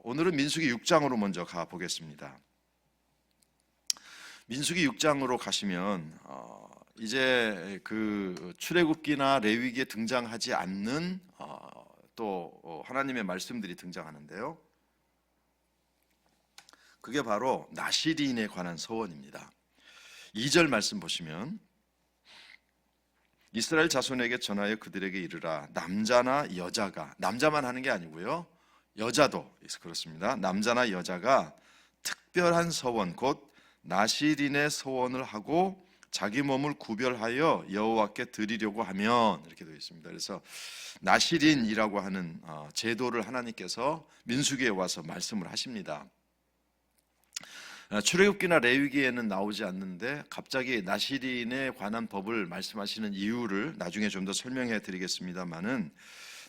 오늘은 민수기 6장으로 먼저 가보겠습니다. 민수기 6장으로 가시면 이제 그 출애굽기나 레위기에 등장하지 않는 또 하나님의 말씀들이 등장하는데요. 그게 바로 나시린에 관한 서원입니다. 2절 말씀 보시면 이스라엘 자손에게 전하여 그들에게 이르라. 남자나 여자가, 남자만 하는 게 아니고요, 여자도 그렇습니다. 남자나 여자가 특별한 서원, 곧 나시린의 서원을 하고 자기 몸을 구별하여 여호와께 드리려고 하면, 이렇게 되어 있습니다. 그래서 나시린이라고 하는 제도를 하나님께서 민수기에 와서 말씀을 하십니다. 출애굽기나 레위기에는 나오지 않는데 갑자기 나시린에 관한 법을 말씀하시는 이유를 나중에 좀 더 설명해 드리겠습니다만은,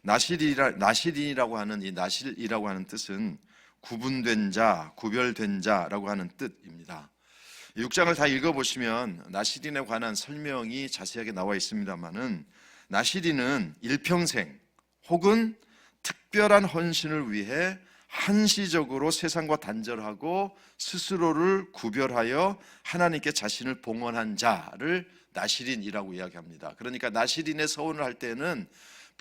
나시린이라고 하는 이 나실이라고 하는 뜻은 구분된 자, 구별된 자라고 하는 뜻입니다. 6장을 다 읽어보시면 나시린에 관한 설명이 자세하게 나와 있습니다만은, 나시린은 일평생 혹은 특별한 헌신을 위해 한시적으로 세상과 단절하고 스스로를 구별하여 하나님께 자신을 봉헌한 자를 나시린이라고 이야기합니다. 그러니까 나시린의 서원을 할 때는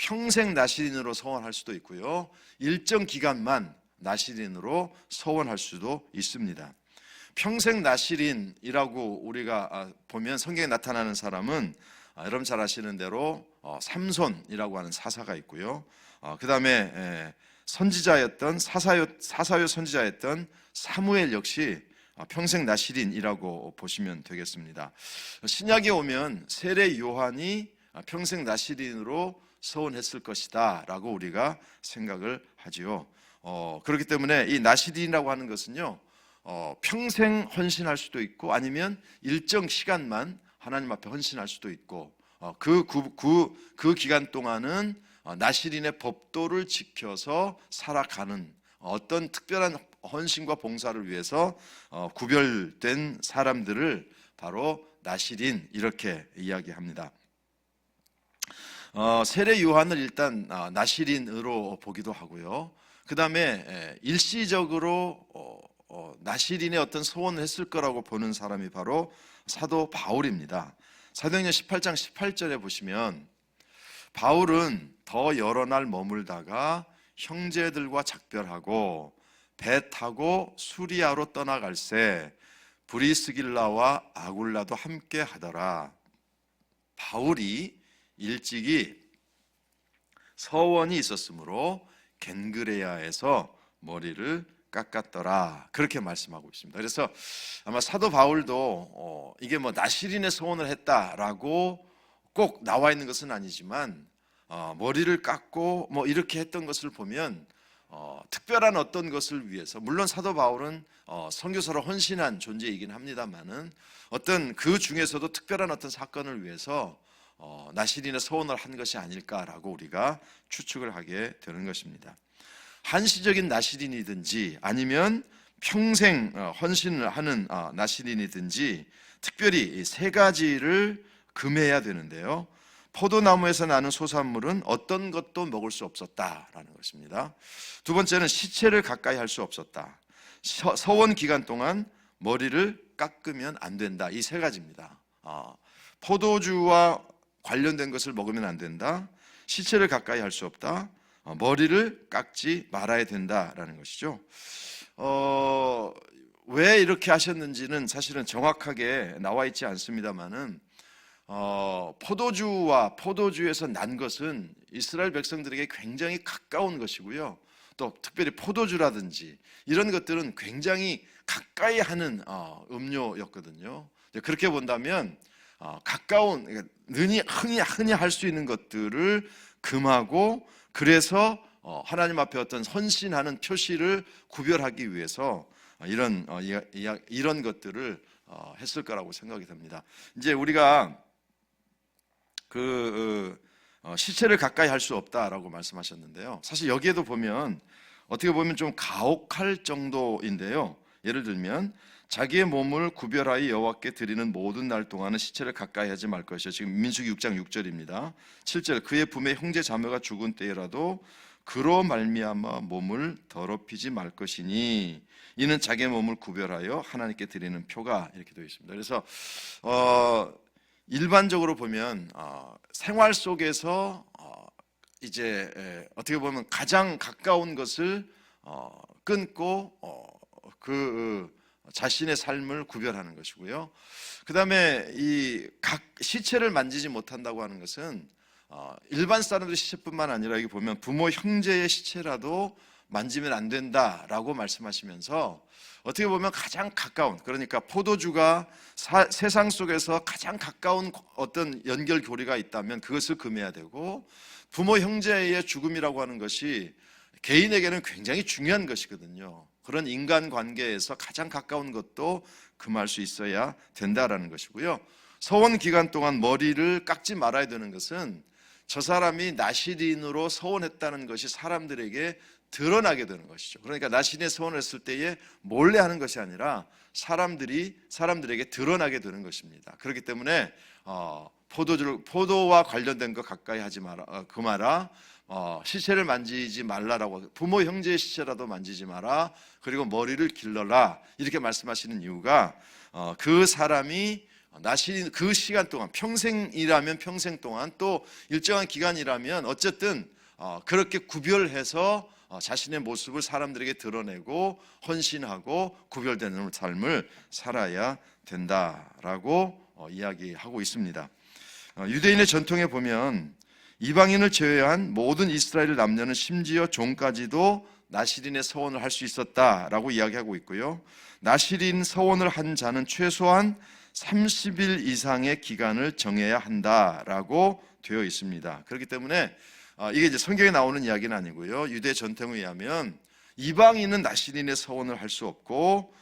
평생 나시린으로 서원할 수도 있고요, 일정 기간만 나시린으로 서원할 수도 있습니다. 평생 나시린이라고 우리가 보면 성경에 나타나는 사람은 여러분 잘 아시는 대로 삼손이라고 하는 사사가 있고요, 그 다음에 선지자였던 사사요 선지자였던 사무엘 역시 평생 나시린이라고 보시면 되겠습니다. 신약에 오면 세례 요한이 평생 나시린으로 서원했을 것이다 라고 우리가 생각을 하지요. 그렇기 때문에 이 나시린이라고 하는 것은요, 평생 헌신할 수도 있고 아니면 일정 시간만 하나님 앞에 헌신할 수도 있고, 그 기간 동안은 나시린의 법도를 지켜서 살아가는 어떤 특별한 헌신과 봉사를 위해서 구별된 사람들을 바로 나시린, 이렇게 이야기합니다. 세례 요한을 일단 나시린으로 보기도 하고요, 그 다음에 일시적으로 나시린의 어떤 소원을 했을 거라고 보는 사람이 바로 사도 바울입니다. 사도행전 18장 18절에 보시면 바울은 더 여러 날 머물다가 형제들과 작별하고 배 타고 수리아로 떠나갈새 브리스길라와 아굴라도 함께 하더라. 바울이 일찍이 서원이 있었으므로 겐그레아에서 머리를 깎았더라, 그렇게 말씀하고 있습니다. 그래서 아마 사도 바울도 이게 뭐 나시린의 서원을 했다라고 꼭 나와 있는 것은 아니지만 머리를 깎고 뭐 이렇게 했던 것을 보면 특별한 어떤 것을 위해서, 물론 사도 바울은 선교사로 헌신한 존재이긴 합니다만은 어떤 그 중에서도 특별한 어떤 사건을 위해서 나시린의 서원을 한 것이 아닐까라고 우리가 추측을 하게 되는 것입니다. 한시적인 나시린이든지 아니면 평생 헌신을 하는 나시린이든지 특별히 세 가지를 금해야 되는데요, 포도나무에서 나는 소산물은 어떤 것도 먹을 수 없었다라는 것입니다. 두 번째는 시체를 가까이 할 수 없었다. 서원 기간 동안 머리를 깎으면 안 된다. 이 세 가지입니다. 포도주와 관련된 것을 먹으면 안 된다, 시체를 가까이 할 수 없다, 머리를 깎지 말아야 된다라는 것이죠. 왜 이렇게 하셨는지는 사실은 정확하게 나와 있지 않습니다만은, 포도주와 포도주에서 난 것은 이스라엘 백성들에게 굉장히 가까운 것이고요, 또 특별히 포도주라든지 이런 것들은 굉장히 가까이 하는 음료였거든요. 그렇게 본다면 가까운, 흔히 할 수 있는 것들을 금하고, 그래서 하나님 앞에 어떤 헌신하는 표시를 구별하기 위해서 이런 것들을 했을 거라고 생각이 됩니다. 이제 우리가 시체를 가까이 할 수 없다라고 말씀하셨는데요, 사실 여기에도 보면 어떻게 보면 좀 가혹할 정도인데요, 예를 들면 자기의 몸을 구별하여 여호와께 드리는 모든 날 동안은 시체를 가까이 하지 말 것이요. 지금 민수기 6장 6절입니다. 7절, 그의 품에 형제 자매가 죽은 때라도 그로 말미암아 몸을 더럽히지 말 것이니 이는 자기의 몸을 구별하여 하나님께 드리는 표가, 이렇게 되어 있습니다. 그래서 일반적으로 보면 생활 속에서 이제 어떻게 보면 가장 가까운 것을 끊고 그 자신의 삶을 구별하는 것이고요. 그 다음에 이 각 시체를 만지지 못한다고 하는 것은 일반 사람들의 시체뿐만 아니라 여기 보면 부모 형제의 시체라도 만지면 안 된다라고 말씀하시면서 어떻게 보면 가장 가까운, 그러니까 포도주가 세상 속에서 가장 가까운 어떤 연결고리가 있다면 그것을 금해야 되고, 부모 형제의 죽음이라고 하는 것이 개인에게는 굉장히 중요한 것이거든요. 그런 인간관계에서 가장 가까운 것도 금할 수 있어야 된다라는 것이고요. 서원 기간 동안 머리를 깎지 말아야 되는 것은 저 사람이 나시린으로 서원했다는 것이 사람들에게 드러나게 되는 것이죠. 그러니까 나시린에 서원했을 때에 몰래 하는 것이 아니라 사람들에게 드러나게 되는 것입니다. 그렇기 때문에 포도와 관련된 거 가까이 하지 마라, 금하라. 시체를 만지지 말라라고, 부모 형제의 시체라도 만지지 마라. 그리고 머리를 길러라, 이렇게 말씀하시는 이유가 그 사람이 나시린 그 시간 동안, 평생이라면 평생 동안, 또 일정한 기간이라면 어쨌든 그렇게 구별해서 자신의 모습을 사람들에게 드러내고 헌신하고 구별되는 삶을 살아야 된다라고 이야기하고 있습니다. 유대인의 전통에 보면 이방인을 제외한 모든 이스라엘 남녀는 심지어 종까지도 나시린의 서원을 할 수 있었다라고 이야기하고 있고요. 나시린 서원을 한 자는 최소한 30일 이상의 기간을 정해야 한다라고 되어 있습니다. 그렇기 때문에 이게 이제 성경에 나오는 이야기는 아니고요. 유대 전통에 의하면 이방인은 나시린의 서원을 할 수 없고,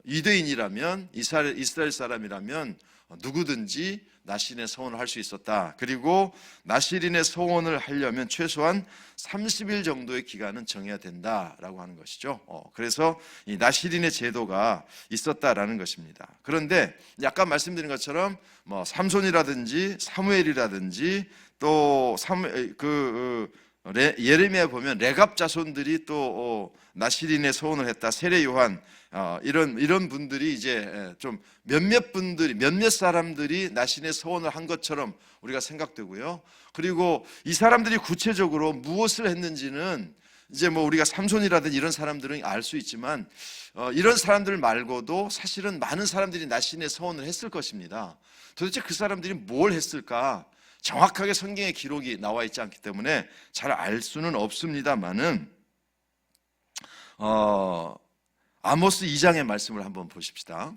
유대인이라면, 이스라엘 사람이라면 누구든지 나시린의 서원을 할 수 있었다. 그리고 나시린의 서원을 하려면 최소한 30일 정도의 기간은 정해야 된다라고 하는 것이죠. 그래서 이 나시린의 제도가 있었다라는 것입니다. 그런데 아까 말씀드린 것처럼 삼손이라든지 사무엘이라든지 또 예레미야에 보면 레갑 자손들이 또 나시린의 서원을 했다. 세례 요한, 이런 분들이 이제 좀 몇몇 사람들이 나시린의 서원을 한 것처럼 우리가 생각되고요. 그리고 이 사람들이 구체적으로 무엇을 했는지는 이제 우리가 삼손이라든지 이런 사람들은 알 수 있지만, 이런 사람들 말고도 사실은 많은 사람들이 나시린의 서원을 했을 것입니다. 도대체 그 사람들이 뭘 했을까? 정확하게 성경의 기록이 나와 있지 않기 때문에 잘 알 수는 없습니다만은, 아모스 2장의 말씀을 한번 보십시다.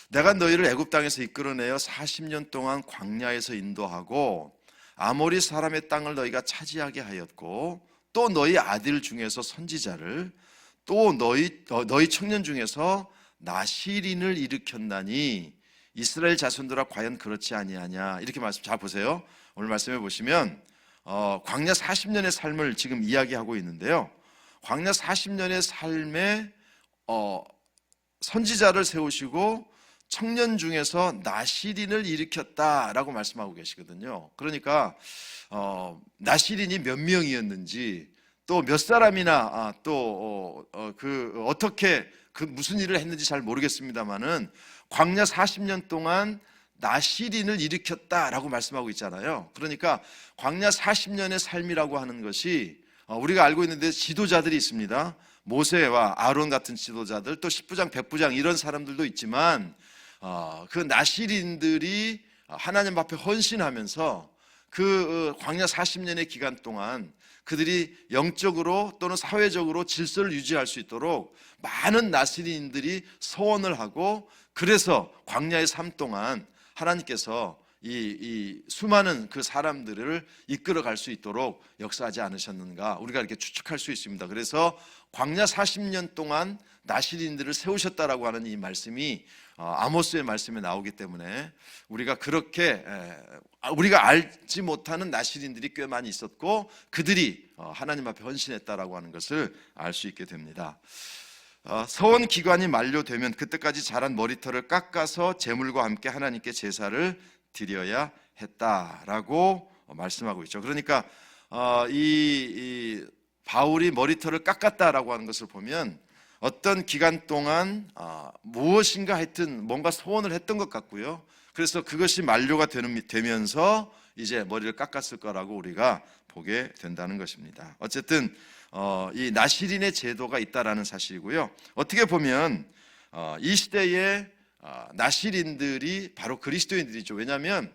내가 너희를 애굽 땅에서 이끌어내어 40년 동안 광야에서 인도하고 아모리 사람의 땅을 너희가 차지하게 하였고, 또 너희 아들 중에서 선지자를, 또 너희 청년 중에서 나시린을 일으켰나니 이스라엘 자손들아 과연 그렇지 아니하냐, 이렇게 말씀. 잘 보세요. 오늘 말씀해 보시면 광야 40년의 삶을 지금 이야기하고 있는데요. 광야 40년의 삶에 선지자를 세우시고 청년 중에서 나시린을 일으켰다라고 말씀하고 계시거든요. 그러니까 나시린이 몇 명이었는지, 또 몇 사람이나 어떻게 무슨 일을 했는지 잘 모르겠습니다만은 광야 40년 동안 나시린을 일으켰다라고 말씀하고 있잖아요. 그러니까 광야 40년의 삶이라고 하는 것이 우리가 알고 있는데 지도자들이 있습니다. 모세와 아론 같은 지도자들, 또 10부장, 100부장 이런 사람들도 있지만, 그 나시린들이 하나님 앞에 헌신하면서 그 광야 40년의 기간 동안 그들이 영적으로 또는 사회적으로 질서를 유지할 수 있도록 많은 나시린들이 서원을 하고, 그래서 광야의 삶 동안 하나님께서 이 수많은 그 사람들을 이끌어갈 수 있도록 역사하지 않으셨는가, 우리가 이렇게 추측할 수 있습니다. 그래서 광야 40년 동안 나시린들을 세우셨다라고 하는 이 말씀이 아모스의 말씀에 나오기 때문에 우리가 그렇게 우리가 알지 못하는 나시린들이 꽤 많이 있었고, 그들이 하나님 앞에 헌신했다라고 하는 것을 알 수 있게 됩니다. 서원 기간이 만료되면 그때까지 자란 머리털을 깎아서 제물과 함께 하나님께 제사를 드려야 했다라고 말씀하고 있죠. 그러니까 이 바울이 머리털을 깎았다라고 하는 것을 보면 어떤 기간 동안 무엇인가 하여튼 뭔가 소원을 했던 것 같고요. 그래서 그것이 만료가 되면서 이제 머리를 깎았을 거라고 우리가 보게 된다는 것입니다. 어쨌든 이 나시린의 제도가 있다라는 사실이고요. 어떻게 보면 이 시대에 나시린들이 바로 그리스도인들이죠. 왜냐하면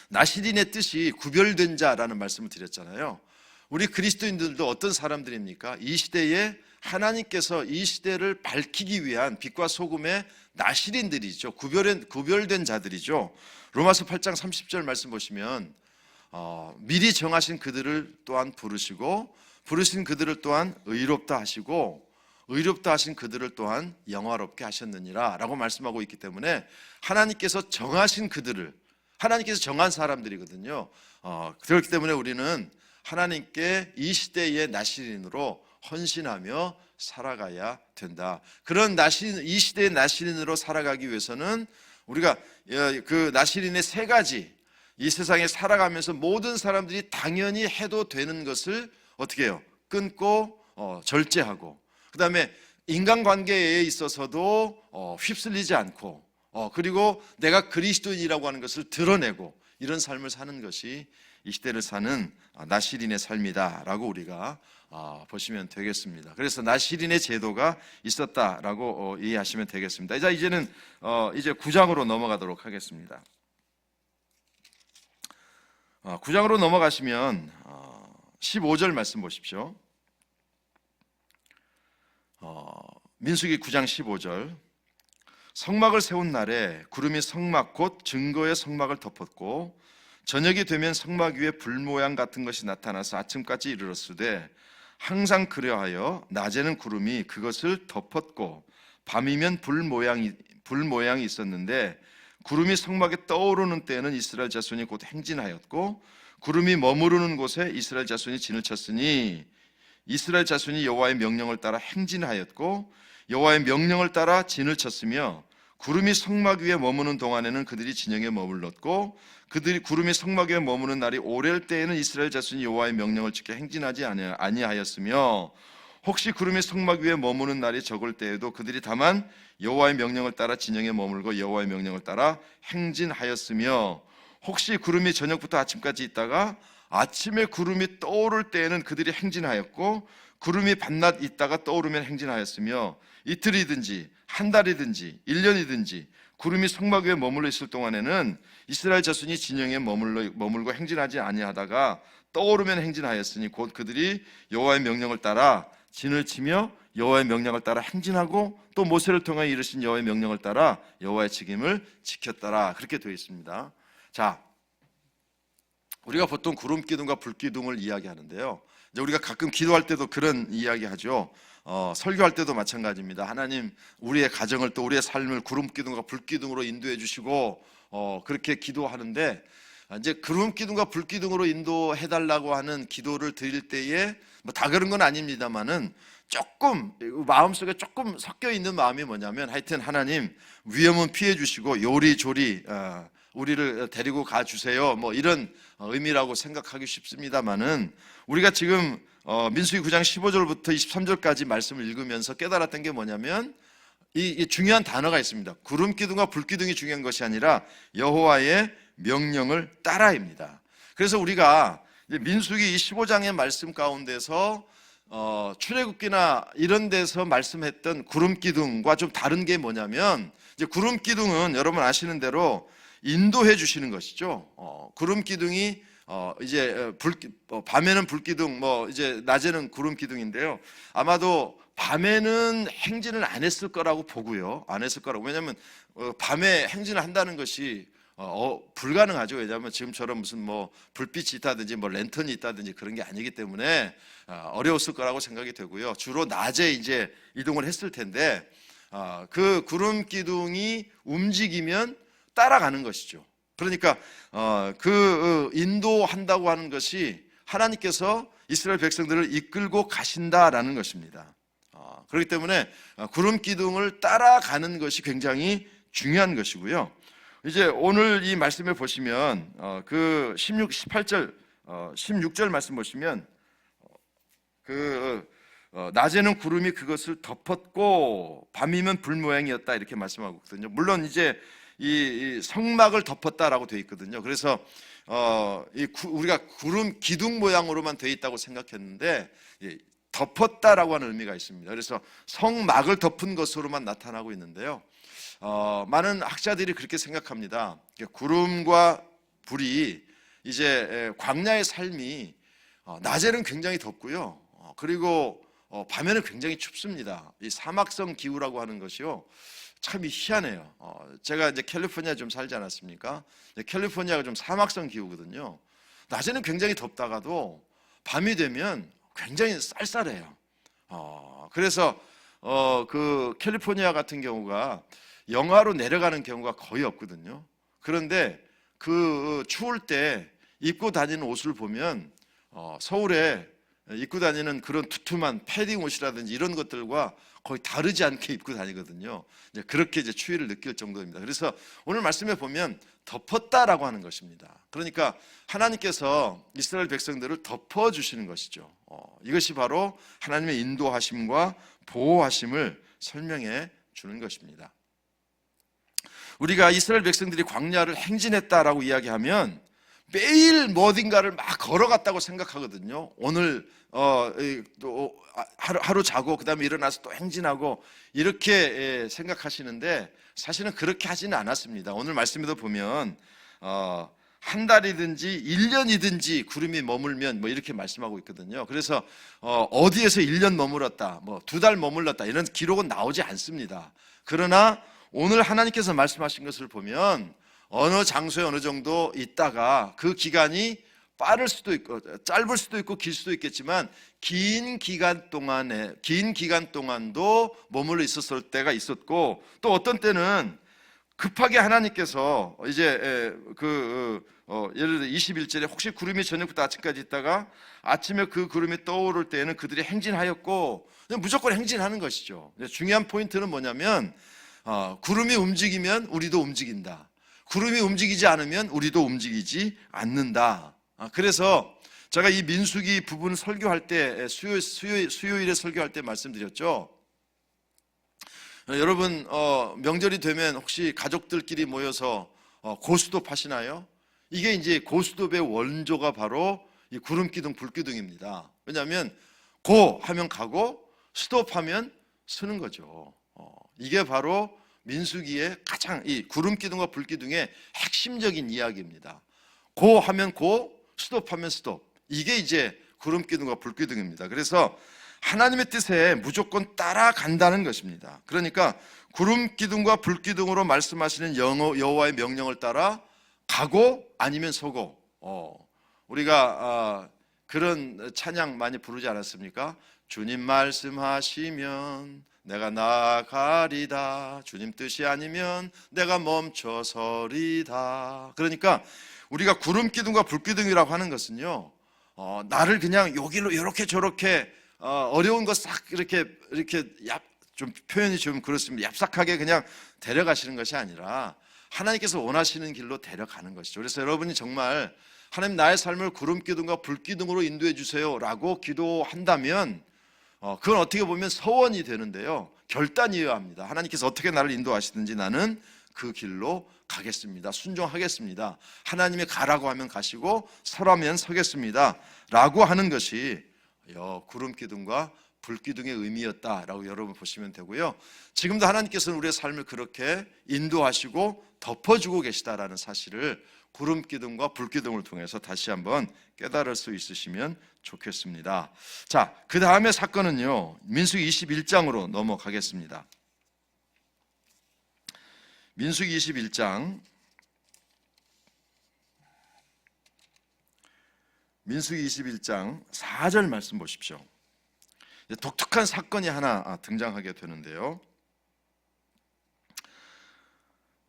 나시린의 뜻이 구별된 자라는 말씀을 드렸잖아요. 우리 그리스도인들도 어떤 사람들입니까? 이 시대에 하나님께서 이 시대를 밝히기 위한 빛과 소금의 나시린들이죠. 구별된 자들이죠. 로마서 8장 30절 말씀 보시면 미리 정하신 그들을 또한 부르시고 부르신 그들을 또한 의롭다 하시고 의롭다 하신 그들을 또한 영화롭게 하셨느니라 라고 말씀하고 있기 때문에 하나님께서 정하신 그들을, 하나님께서 정한 사람들이거든요. 그렇기 때문에 우리는 하나님께 이 시대의 나시린으로 헌신하며 살아가야 된다. 그런 이 시대의 나시린으로 살아가기 위해서는 우리가 그 나시린의 세 가지, 이 세상에 살아가면서 모든 사람들이 당연히 해도 되는 것을 어떻게 해요? 끊고 절제하고, 그 다음에 인간관계에 있어서도 휩쓸리지 않고, 그리고 내가 그리스도인이라고 하는 것을 드러내고, 이런 삶을 사는 것이 이 시대를 사는 나시린의 삶이다라고 우리가 보시면 되겠습니다. 그래서 나시린의 제도가 있었다라고 이해하시면 되겠습니다. 이제는 이제 9장으로 넘어가도록 하겠습니다. 9장으로 넘어가시면 15절 말씀 보십시오. 민수기 9장 15절. 성막을 세운 날에 구름이 성막 곧 증거의 성막을 덮었고 저녁이 되면 성막 위에 불 모양 같은 것이 나타나서 아침까지 이르렀으되 항상 그러하여 낮에는 구름이 그것을 덮었고 밤이면 불 모양이 있었는데 구름이 성막에 떠오르는 때에는 이스라엘 자손이 곧 행진하였고 구름이 머무르는 곳에 이스라엘 자손이 진을 쳤으니 이스라엘 자손이 여호와의 명령을 따라 행진하였고 여호와의 명령을 따라 진을 쳤으며 구름이 성막 위에 머무는 동안에는 그들이 진영에 머물렀고 구름이 성막 위에 머무는 날이 오랠 때에는 이스라엘 자손이 여호와의 명령을 지켜 행진하지 아니하였으며 혹시 구름이 성막 위에 머무는 날이 적을 때에도 그들이 다만 여호와의 명령을 따라 진영에 머물고 여호와의 명령을 따라 행진하였으며 혹시 구름이 저녁부터 아침까지 있다가 아침에 구름이 떠오를 때에는 그들이 행진하였고 구름이 밤낮 있다가 떠오르면 행진하였으며 이틀이든지 한 달이든지 1년이든지 구름이 성막 위에 머물러 있을 동안에는 이스라엘 자손이 진영에 머물고 행진하지 아니하다가 떠오르면 행진하였으니 곧 그들이 여호와의 명령을 따라 진을 치며 여호와의 명령을 따라 행진하고 또 모세를 통하여 이르신 여호와의 명령을 따라 여호와의 책임을 지켰더라. 그렇게 되어 있습니다. 자, 우리가 보통 구름 기둥과 불 기둥을 이야기하는데요. 이제 우리가 가끔 기도할 때도 그런 이야기하죠. 설교할 때도 마찬가지입니다. 하나님, 우리의 가정을 또 우리의 삶을 구름 기둥과 불 기둥으로 인도해 주시고 그렇게 기도하는데 이제 구름 기둥과 불 기둥으로 인도해 달라고 하는 기도를 드릴 때에 뭐 다 그런 건 아닙니다만은 조금 마음속에 조금 섞여 있는 마음이 뭐냐면 하여튼 하나님 위험은 피해 주시고 요리조리 우리를 데리고 가 주세요. 뭐 이런 의미라고 생각하기 쉽습니다만은 우리가 지금 민수기 9장 15절부터 23절까지 말씀을 읽으면서 깨달았던 게 뭐냐면 이 중요한 단어가 있습니다. 구름 기둥과 불 기둥이 중요한 것이 아니라 여호와의 명령을 따라입니다. 그래서 우리가 민수기 15장의 말씀 가운데서 출애굽기나 이런 데서 말씀했던 구름 기둥과 좀 다른 게 뭐냐면 이제 구름 기둥은 여러분 아시는 대로 인도해 주시는 것이죠. 구름 기둥이 이제 밤에는 불 기둥, 뭐 이제 낮에는 구름 기둥인데요. 아마도 밤에는 행진을 안 했을 거라고 보고요. 안 했을 거라고. 왜냐하면 밤에 행진을 한다는 것이 불가능하죠. 왜냐하면 지금처럼 무슨 뭐 불빛이 있다든지 뭐 랜턴이 있다든지 그런 게 아니기 때문에 어려웠을 거라고 생각이 되고요. 주로 낮에 이제 이동을 했을 텐데 그 구름 기둥이 움직이면 따라가는 것이죠. 그러니까 그 인도한다고 하는 것이 하나님께서 이스라엘 백성들을 이끌고 가신다라는 것입니다. 그렇기 때문에 구름 기둥을 따라가는 것이 굉장히 중요한 것이고요. 이제 오늘 이 말씀에 보시면 그 16, 18절 16절 말씀 보시면 낮에는 구름이 그것을 덮었고 밤이면 불 모양이었다 이렇게 말씀하고 있거든요. 물론 이제 이 성막을 덮었다라고 되어 있거든요. 그래서 우리가 구름 기둥 모양으로만 되어 있다고 생각했는데 덮었다라고 하는 의미가 있습니다. 그래서 성막을 덮은 것으로만 나타나고 있는데요. 많은 학자들이 그렇게 생각합니다. 구름과 불이 이제 광야의 삶이 낮에는 굉장히 덥고요. 그리고 밤에는 굉장히 춥습니다. 이 사막성 기후라고 하는 것이요. 참 희한해요. 제가 이제 캘리포니아 좀 살지 않았습니까? 캘리포니아가 좀 사막성 기후거든요. 낮에는 굉장히 덥다가도 밤이 되면 굉장히 쌀쌀해요. 그래서 그 캘리포니아 같은 경우가 영하로 내려가는 경우가 거의 없거든요. 그런데 그 추울 때 입고 다니는 옷을 보면 서울에 입고 다니는 그런 두툼한 패딩 옷이라든지 이런 것들과 거의 다르지 않게 입고 다니거든요. 이제 그렇게 이제 추위를 느낄 정도입니다. 그래서 오늘 말씀에 보면 덮었다라고 하는 것입니다. 그러니까 하나님께서 이스라엘 백성들을 덮어 주시는 것이죠. 이것이 바로 하나님의 인도하심과 보호하심을 설명해 주는 것입니다. 우리가 이스라엘 백성들이 광야를 행진했다라고 이야기하면 매일 어딘가를 막 걸어갔다고 생각하거든요. 오늘 또 하루 자고 그 다음에 일어나서 또 행진하고 이렇게 생각하시는데 사실은 그렇게 하지는 않았습니다. 오늘 말씀에도 보면 한 달이든지 1년이든지 구름이 머물면 뭐 이렇게 말씀하고 있거든요. 그래서 어디에서 1년 머물렀다, 뭐 2달 머물렀다 이런 기록은 나오지 않습니다. 그러나 오늘 하나님께서 말씀하신 것을 보면 어느 장소에 어느 정도 있다가 그 기간이 빠를 수도 있고 짧을 수도 있고 길 수도 있겠지만 긴 기간 동안도 머물러 있었을 때가 있었고, 또 어떤 때는 급하게 하나님께서 이제 예를 들어 21절에 혹시 구름이 저녁부터 아침까지 있다가 아침에 그 구름이 떠오를 때에는 그들이 행진하였고, 무조건 행진하는 것이죠. 중요한 포인트는 뭐냐면 구름이 움직이면 우리도 움직인다. 구름이 움직이지 않으면 우리도 움직이지 않는다. 그래서 제가 이 민수기 부분 설교할 때 수요일에 설교할 때 말씀드렸죠. 여러분 명절이 되면 혹시 가족들끼리 모여서 고스톱 하시나요? 이게 이제 고스톱의 원조가 바로 이 구름기둥 불기둥입니다. 왜냐하면 고 하면 가고 스톱 하면 서는 거죠. 이게 바로 민수기의 가장 이 구름기둥과 불기둥의 핵심적인 이야기입니다. 고 하면 고, 스톱 하면 스톱. 이게 이제 구름기둥과 불기둥입니다. 그래서 하나님의 뜻에 무조건 따라간다는 것입니다. 그러니까 구름기둥과 불기둥으로 말씀하시는 여호와의 명령을 따라 가고 아니면 서고. 우리가 그런 찬양 많이 부르지 않았습니까? 주님 말씀하시면 내가 나아가리다. 주님 뜻이 아니면 내가 멈춰서리다. 그러니까 우리가 구름기둥과 불기둥이라고 하는 것은요, 나를 그냥 여기로 이렇게 저렇게 어려운 거 싹 이렇게 좀 표현이 좀 그렇습니다. 얍삭하게 그냥 데려가시는 것이 아니라 하나님께서 원하시는 길로 데려가는 것이죠. 그래서 여러분이 정말 하나님 나의 삶을 구름기둥과 불기둥으로 인도해 주세요라고 기도한다면 그건 어떻게 보면 서원이 되는데요, 결단이어야 합니다. 하나님께서 어떻게 나를 인도하시든지 나는 그 길로 가겠습니다. 순종하겠습니다. 하나님이 가라고 하면 가시고 서라면 서겠습니다 라고 하는 것이 구름기둥과 불기둥의 의미였다라고 여러분 보시면 되고요. 지금도 하나님께서는 우리의 삶을 그렇게 인도하시고 덮어주고 계시다라는 사실을 구름기둥과 불기둥을 통해서 다시 한번 깨달을 수 있으시면 좋겠습니다. 자, 그 다음에 사건은요, 민수기 21장으로 넘어가겠습니다. 민수기 21장, 민수기 21장 4절 말씀 보십시오. 독특한 사건이 하나 등장하게 되는데요,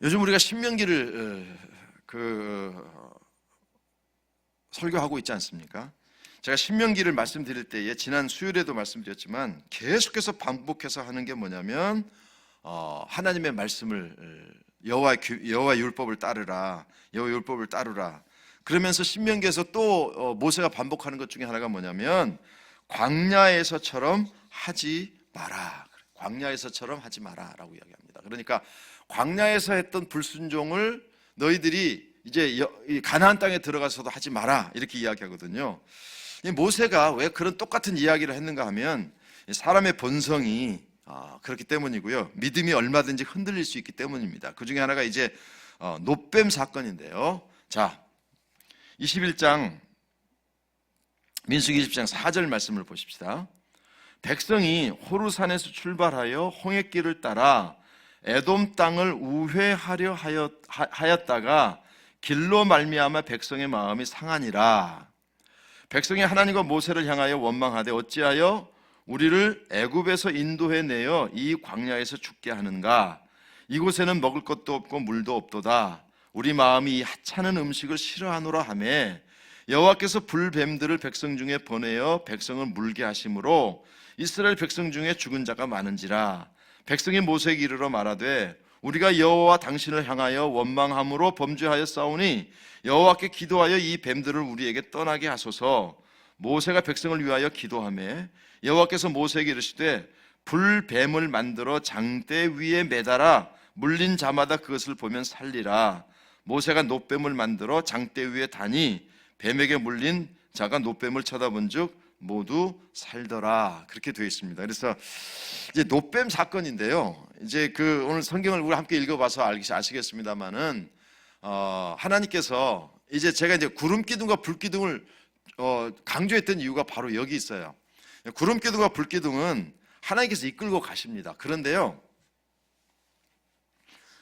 요즘 우리가 신명기를 설교하고 있지 않습니까? 제가 신명기를 말씀드릴 때에 지난 수요일에도 말씀드렸지만 계속해서 반복해서 하는 게 뭐냐면 하나님의 말씀을 여호와 율법을 따르라, 여호와 율법을 따르라. 그러면서 신명기에서 또 모세가 반복하는 것 중에 하나가 뭐냐면 광야에서처럼 하지 마라. 광야에서처럼 하지 마라라고 이야기합니다. 그러니까 광야에서 했던 불순종을 너희들이 이제 가나안 땅에 들어가서도 하지 마라 이렇게 이야기하거든요. 모세가 왜 그런 똑같은 이야기를 했는가 하면 사람의 본성이 그렇기 때문이고요. 믿음이 얼마든지 흔들릴 수 있기 때문입니다. 그 중에 하나가 이제 놋뱀 사건인데요. 자, 21장 민수기 20장 4절 말씀을 보십시다. 백성이 호르산에서 출발하여 홍해길을 따라 에돔 땅을 우회하려 하였다가 길로 말미암아 백성의 마음이 상하니라. 백성이 하나님과 모세를 향하여 원망하되 어찌하여 우리를 애굽에서 인도해 내어 이 광야에서 죽게 하는가? 이곳에는 먹을 것도 없고 물도 없도다. 우리 마음이 이 하찮은 음식을 싫어하노라 하며 여호와께서 불뱀들을 백성 중에 보내어 백성을 물게 하심으로 이스라엘 백성 중에 죽은 자가 많은지라. 백성이 모세에게 이르러 말하되 우리가 여호와 당신을 향하여 원망함으로 범죄하여 싸우니 여호와께 기도하여 이 뱀들을 우리에게 떠나게 하소서. 모세가 백성을 위하여 기도하며 여호와께서 모세에게 이르시되 불뱀을 만들어 장대 위에 매달아 물린 자마다 그것을 보면 살리라. 모세가 놋뱀을 만들어 장대 위에 다니 뱀에게 물린 자가 놋뱀을 쳐다본즉 모두 살더라. 그렇게 되어 있습니다. 그래서 이제 놋뱀 사건인데요. 이제 오늘 성경을 우리 함께 읽어봐서 아시겠습니다만은 하나님께서 이제 제가 이제 구름 기둥과 불 기둥을 강조했던 이유가 바로 여기 있어요. 구름 기둥과 불 기둥은 하나님께서 이끌고 가십니다. 그런데요,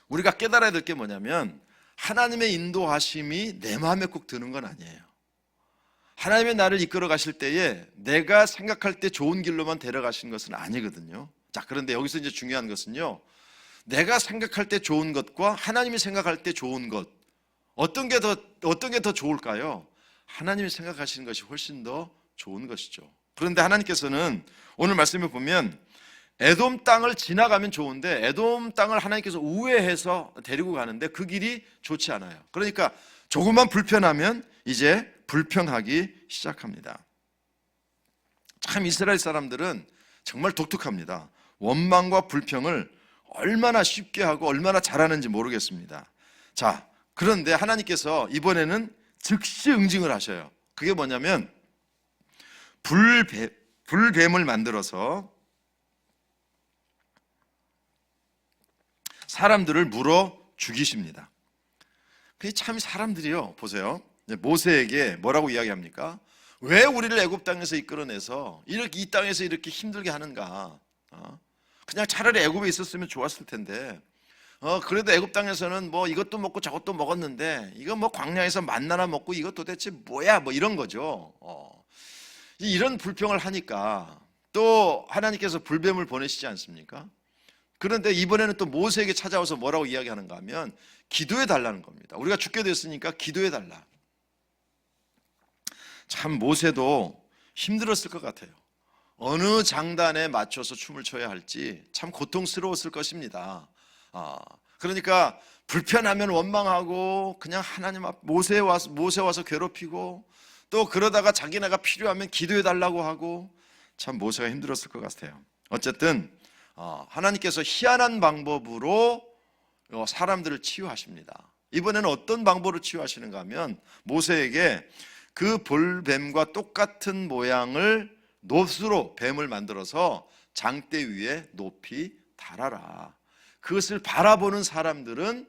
우리가 깨달아야 될 게 뭐냐면 하나님의 인도하심이 내 마음에 꼭 드는 건 아니에요. 하나님의 나를 이끌어 가실 때에 내가 생각할 때 좋은 길로만 데려가시는 것은 아니거든요. 자, 그런데 여기서 이제 중요한 것은요, 내가 생각할 때 좋은 것과 하나님이 생각할 때 좋은 것, 어떤 게 더 좋을까요? 하나님이 생각하시는 것이 훨씬 더 좋은 것이죠. 그런데 하나님께서는 오늘 말씀에 보면 에돔 땅을 지나가면 좋은데 에돔 땅을 하나님께서 우회해서 데리고 가는데 그 길이 좋지 않아요. 그러니까 조금만 불편하면 이제 불평하기 시작합니다. 참 이스라엘 사람들은 정말 독특합니다. 원망과 불평을 얼마나 쉽게 하고 얼마나 잘하는지 모르겠습니다. 자, 그런데 하나님께서 이번에는 즉시 응징을 하셔요. 그게 뭐냐면 불뱀을 만들어서 사람들을 물어 죽이십니다. 참 사람들이요, 보세요. 모세에게 뭐라고 이야기합니까? 왜 우리를 애굽 땅에서 이끌어내서 이렇게 이 땅에서 이렇게 힘들게 하는가? 그냥 차라리 애굽에 있었으면 좋았을 텐데. 그래도 애굽 땅에서는 뭐 이것도 먹고 저것도 먹었는데 이거 뭐 광야에서 만나나 먹고 이것 도대체 뭐야? 뭐 이런 거죠. 이런 불평을 하니까 또 하나님께서 불뱀을 보내시지 않습니까? 그런데 이번에는 또 모세에게 찾아와서 뭐라고 이야기하는가 하면 기도해 달라는 겁니다. 우리가 죽게 됐으니까 기도해 달라. 참 모세도 힘들었을 것 같아요. 어느 장단에 맞춰서 춤을 춰야 할지 참 고통스러웠을 것입니다. 그러니까 불편하면 원망하고 그냥 하나님 앞 모세 와서 괴롭히고 또 그러다가 자기네가 필요하면 기도해 달라고 하고 참 모세가 힘들었을 것 같아요. 어쨌든 하나님께서 희한한 방법으로 사람들을 치유하십니다. 이번에는 어떤 방법으로 치유하시는가 하면 모세에게 그 볼뱀과 똑같은 모양을 놋으로 뱀을 만들어서 장대 위에 높이 달아라. 그것을 바라보는 사람들은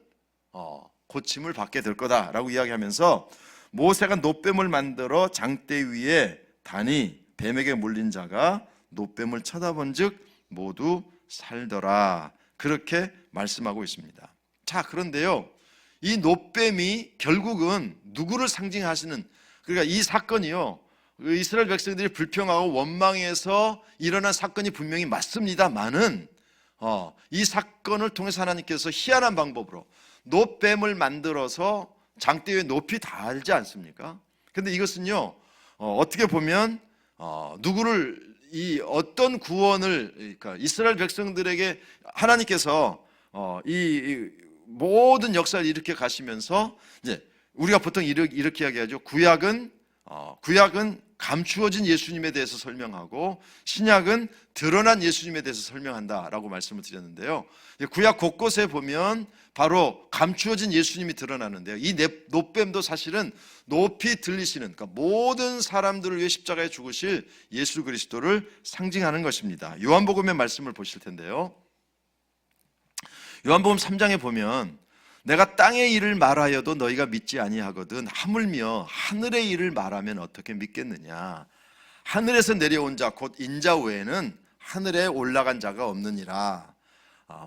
고침을 받게 될 거다라고 이야기하면서 모세가 놋뱀을 만들어 장대 위에 다니 뱀에게 물린 자가 놋뱀을 쳐다본즉 모두 살더라. 그렇게 말씀하고 있습니다. 자, 그런데요, 이 놋뱀이 결국은 누구를 상징하시는, 그러니까 이 사건이요, 이스라엘 백성들이 불평하고 원망해서 일어난 사건이 분명히 맞습니다만은 이 사건을 통해서 하나님께서 희한한 방법으로 놋뱀을 만들어서 장대 위에 높이 달지 않습니까? 근데 이것은요, 어떻게 보면 누구를 이 어떤 구원을, 그러니까 이스라엘 백성들에게 하나님께서 이 모든 역사를 이렇게 가시면서 이제 우리가 보통 이렇게 이야기하죠. 구약은 감추어진 예수님에 대해서 설명하고 신약은 드러난 예수님에 대해서 설명한다라고 말씀을 드렸는데요. 구약 곳곳에 보면 바로 감추어진 예수님이 드러나는데요. 이 노뱀도 사실은 높이 들리시는, 그러니까 모든 사람들을 위해 십자가에 죽으실 예수 그리스도를 상징하는 것입니다. 요한복음의 말씀을 보실 텐데요. 요한복음 3장에 보면 내가 땅의 일을 말하여도 너희가 믿지 아니하거든 하물며 하늘의 일을 말하면 어떻게 믿겠느냐. 하늘에서 내려온 자 곧 인자 외에는 하늘에 올라간 자가 없느니라.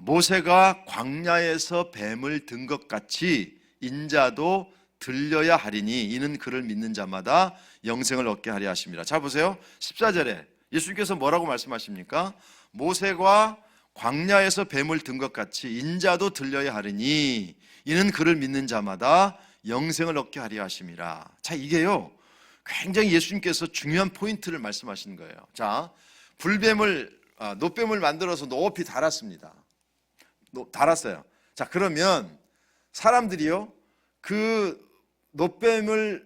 모세가 광야에서 뱀을 든 것 같이 인자도 들려야 하리니 이는 그를 믿는 자마다 영생을 얻게 하려 하심이라. 자 보세요. 14절에 예수님께서 뭐라고 말씀하십니까? 모세가 광야에서 뱀을 든 것 같이 인자도 들려야 하리니 이는 그를 믿는 자마다 영생을 얻게 하려 하심이라. 자, 이게요 굉장히 예수님께서 중요한 포인트를 말씀하시는 거예요. 자, 노뱀을 만들어서 높이 달았습니다. 달았어요. 자, 그러면 사람들이요 그 노뱀이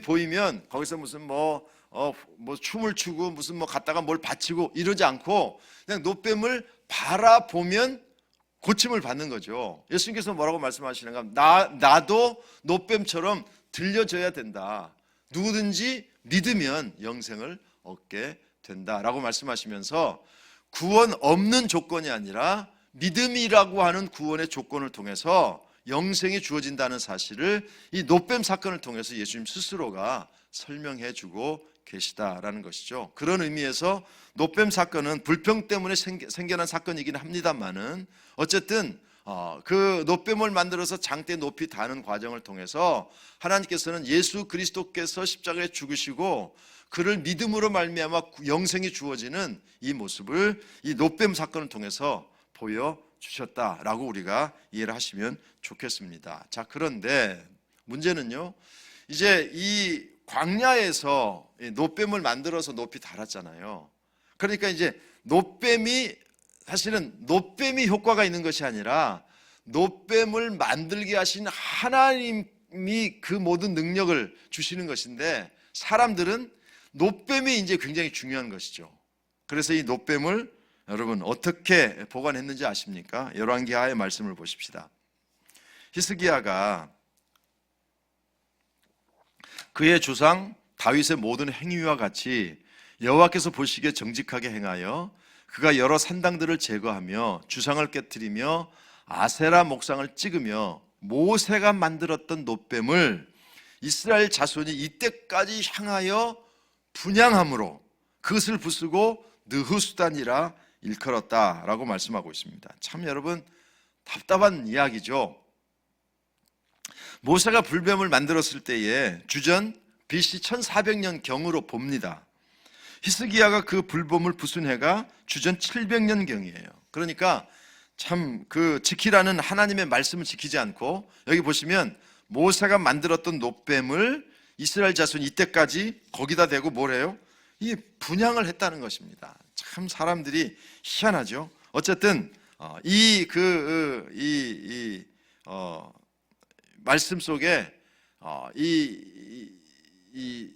보이면 거기서 무슨 뭐 춤을 추고 무슨 갖다가 뭘 바치고 이러지 않고 그냥 노뱀을 바라보면 고침을 받는 거죠. 예수님께서 뭐라고 말씀하시는가? 나도 노뱀처럼 들려져야 된다. 누구든지 믿으면 영생을 얻게 된다라고 말씀하시면서 구원 없는 조건이 아니라 믿음이라고 하는 구원의 조건을 통해서 영생이 주어진다는 사실을 이 노뱀 사건을 통해서 예수님 스스로가 설명해 주고 계시다라는 것이죠. 그런 의미에서 노뱀 사건은 불평 때문에 생겨난 사건이긴 합니다만은 어쨌든 그 노뱀을 만들어서 장대에 높이 다는 과정을 통해서 하나님께서는 예수 그리스도께서 십자가에 죽으시고 그를 믿음으로 말미암아 영생이 주어지는 이 모습을 이 노뱀 사건을 통해서 보여주셨다라고 우리가 이해를 하시면 좋겠습니다. 자, 그런데 문제는요, 이제 이 광야에서 노뱀을 만들어서 높이 달았잖아요. 그러니까 이제 사실은 노뱀이 효과가 있는 것이 아니라 노뱀을 만들게 하신 하나님이 그 모든 능력을 주시는 것인데 사람들은 노뱀이 이제 굉장히 중요한 것이죠. 그래서 이 노뱀을 여러분 어떻게 보관했는지 아십니까? 열왕기하의 말씀을 보십시다. 히스기야가 그의 조상 다윗의 모든 행위와 같이 여호와께서 보시기에 정직하게 행하여 그가 여러 산당들을 제거하며 주상을 깨뜨리며 아세라 목상을 찍으며 모세가 만들었던 노뱀을 이스라엘 자손이 이때까지 향하여 분향함으로 그것을 부수고 느후수단이라 일컬었다라고 말씀하고 있습니다. 참 여러분 답답한 이야기죠. 모세가 불뱀을 만들었을 때에 주전 BC 1400년 경으로 봅니다. 히스기야가 그 불뱀을 부순 해가 주전 700년 경이에요. 그러니까 참 그 지키라는 하나님의 말씀을 지키지 않고 여기 보시면 모세가 만들었던 노뱀을 이스라엘 자손이 이때까지 거기다 대고 뭘 해요? 이 분향을 했다는 것입니다. 참 사람들이 희한하죠. 어쨌든 이 말씀 속에 이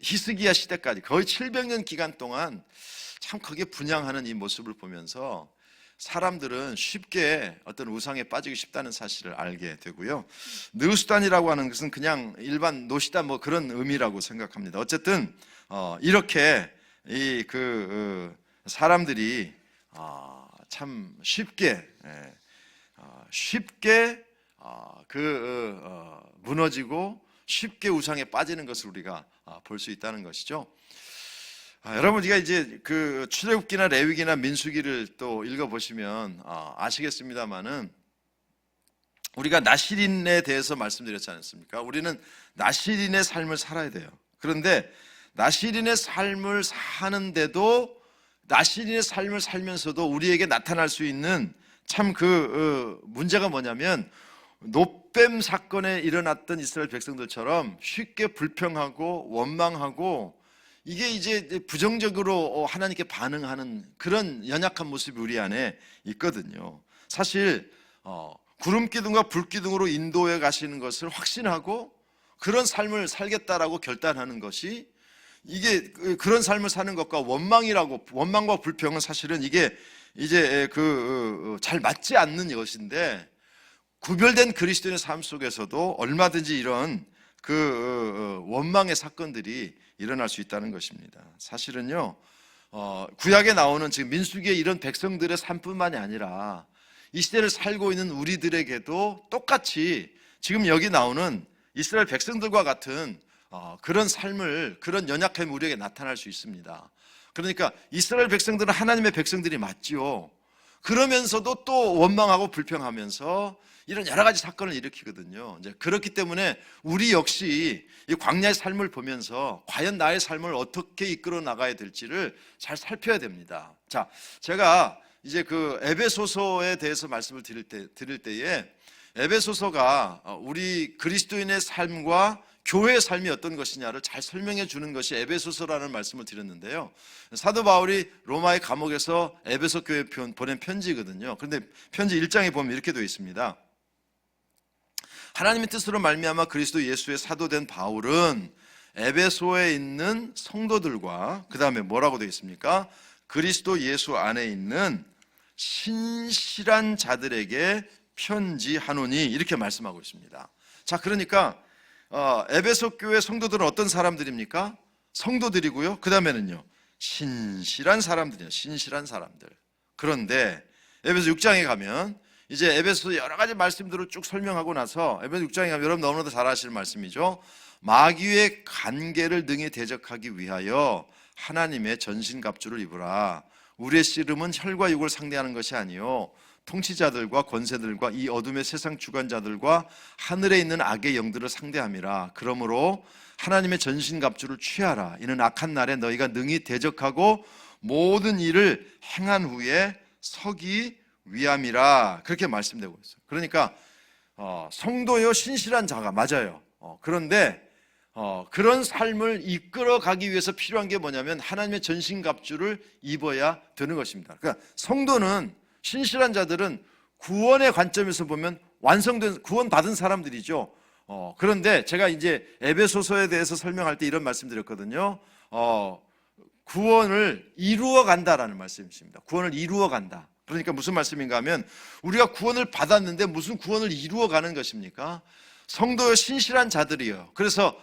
히스기야 시대까지 거의 700년 기간 동안 참 크게 분향하는 이 모습을 보면서 사람들은 쉽게 어떤 우상에 빠지기 쉽다는 사실을 알게 되고요. 느후수단이라고 하는 것은 그냥 일반 노시단 뭐 그런 의미라고 생각합니다. 어쨌든 이렇게 사람들이 참 쉽게 무너지고 쉽게 우상에 빠지는 것을 우리가 볼 수 있다는 것이죠. 여러분, 우리가 이제 그 출애굽기나 레위기나 민수기를 또 읽어보시면 아시겠습니다만은 우리가 나실인에 대해서 말씀드렸지 않습니까? 우리는 나실인의 삶을 살아야 돼요. 그런데 나실인의 삶을 사는데도 나실인의 삶을 살면서도 우리에게 나타날 수 있는 참 문제가 뭐냐면 노뱀 사건에 일어났던 이스라엘 백성들처럼 쉽게 불평하고 원망하고 이게 이제 부정적으로 하나님께 반응하는 그런 연약한 모습이 우리 안에 있거든요. 사실 구름 기둥과 불 기둥으로 인도해 가시는 것을 확신하고 그런 삶을 살겠다라고 결단하는 것이, 이게 그런 삶을 사는 것과 원망과 불평은 사실은 이게 이제 잘 맞지 않는 것인데, 구별된 그리스도인의 삶 속에서도 얼마든지 이런 원망의 사건들이 일어날 수 있다는 것입니다. 사실은요, 구약에 나오는 지금 민수기의 이런 백성들의 삶뿐만이 아니라 이 시대를 살고 있는 우리들에게도 똑같이 지금 여기 나오는 이스라엘 백성들과 같은 그런 삶을, 그런 연약함이 우리에게 나타날 수 있습니다. 그러니까 이스라엘 백성들은 하나님의 백성들이 맞지요. 그러면서도 또 원망하고 불평하면서 이런 여러 가지 사건을 일으키거든요. 이제 그렇기 때문에 우리 역시 이 광야의 삶을 보면서 과연 나의 삶을 어떻게 이끌어 나가야 될지를 잘 살펴야 됩니다. 자, 제가 이제 에베소서에 대해서 말씀을 드릴 때에 에베소서가 우리 그리스도인의 삶과 교회의 삶이 어떤 것이냐를 잘 설명해 주는 것이 에베소서라는 말씀을 드렸는데요. 사도 바울이 로마의 감옥에서 에베소 교회에 보낸 편지거든요. 그런데 편지 1장에 보면 이렇게 되어 있습니다. 하나님의 뜻으로 말미암아 그리스도 예수의 사도된 바울은 에베소에 있는 성도들과, 그 다음에 뭐라고 되어 있습니까? 그리스도 예수 안에 있는 신실한 자들에게 편지하노니, 이렇게 말씀하고 있습니다. 자, 그러니까 에베소 교회 성도들은 어떤 사람들입니까? 성도들이고요. 그 다음에는요, 신실한 사람들이에요. 신실한 사람들. 그런데 에베소 6장에 가면 이제 에베소 여러 가지 말씀들을 쭉 설명하고 나서 에베소 6장에 가면 여러분 너무나도 잘 아시는 말씀이죠. 마귀의 간계를 능히 대적하기 위하여 하나님의 전신갑주를 입으라. 우리의 씨름은 혈과 육을 상대하는 것이 아니요 통치자들과 권세들과 이 어둠의 세상 주관자들과 하늘에 있는 악의 영들을 상대함이라. 그러므로 하나님의 전신갑주를 취하라. 이는 악한 날에 너희가 능히 대적하고 모든 일을 행한 후에 서기 위함이라. 그렇게 말씀되고 있어요. 그러니까 성도요 신실한 자가 맞아요. 그런데 그런 삶을 이끌어가기 위해서 필요한 게 뭐냐면 하나님의 전신갑주를 입어야 되는 것입니다. 그러니까 성도는, 신실한 자들은 구원의 관점에서 보면 완성된, 구원받은 사람들이죠. 그런데 제가 이제 에베소서에 대해서 설명할 때 이런 말씀 드렸거든요. 구원을 이루어 간다라는 말씀이십니다. 구원을 이루어 간다. 그러니까 무슨 말씀인가 하면 우리가 구원을 받았는데 무슨 구원을 이루어 가는 것입니까? 성도의 신실한 자들이요. 그래서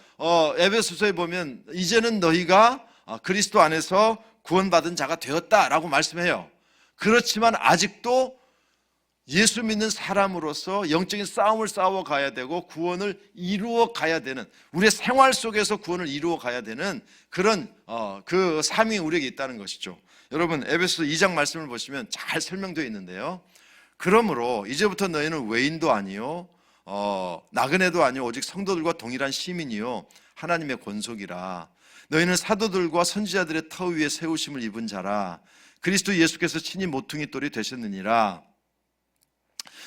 에베소서에 보면 이제는 너희가 그리스도 안에서 구원받은 자가 되었다라고 말씀해요. 그렇지만 아직도 예수 믿는 사람으로서 영적인 싸움을 싸워 가야 되고 구원을 이루어 가야 되는, 우리의 생활 속에서 구원을 이루어 가야 되는 그런 그 삶이 우리에게 있다는 것이죠. 여러분 에베소 2장 말씀을 보시면 잘 설명되어 있는데요. 그러므로 이제부터 너희는 외인도 아니요 나그네도 아니요 오직 성도들과 동일한 시민이요 하나님의 권속이라. 너희는 사도들과 선지자들의 터 위에 세우심을 입은 자라. 그리스도 예수께서 친히 모퉁이 돌이 되셨느니라.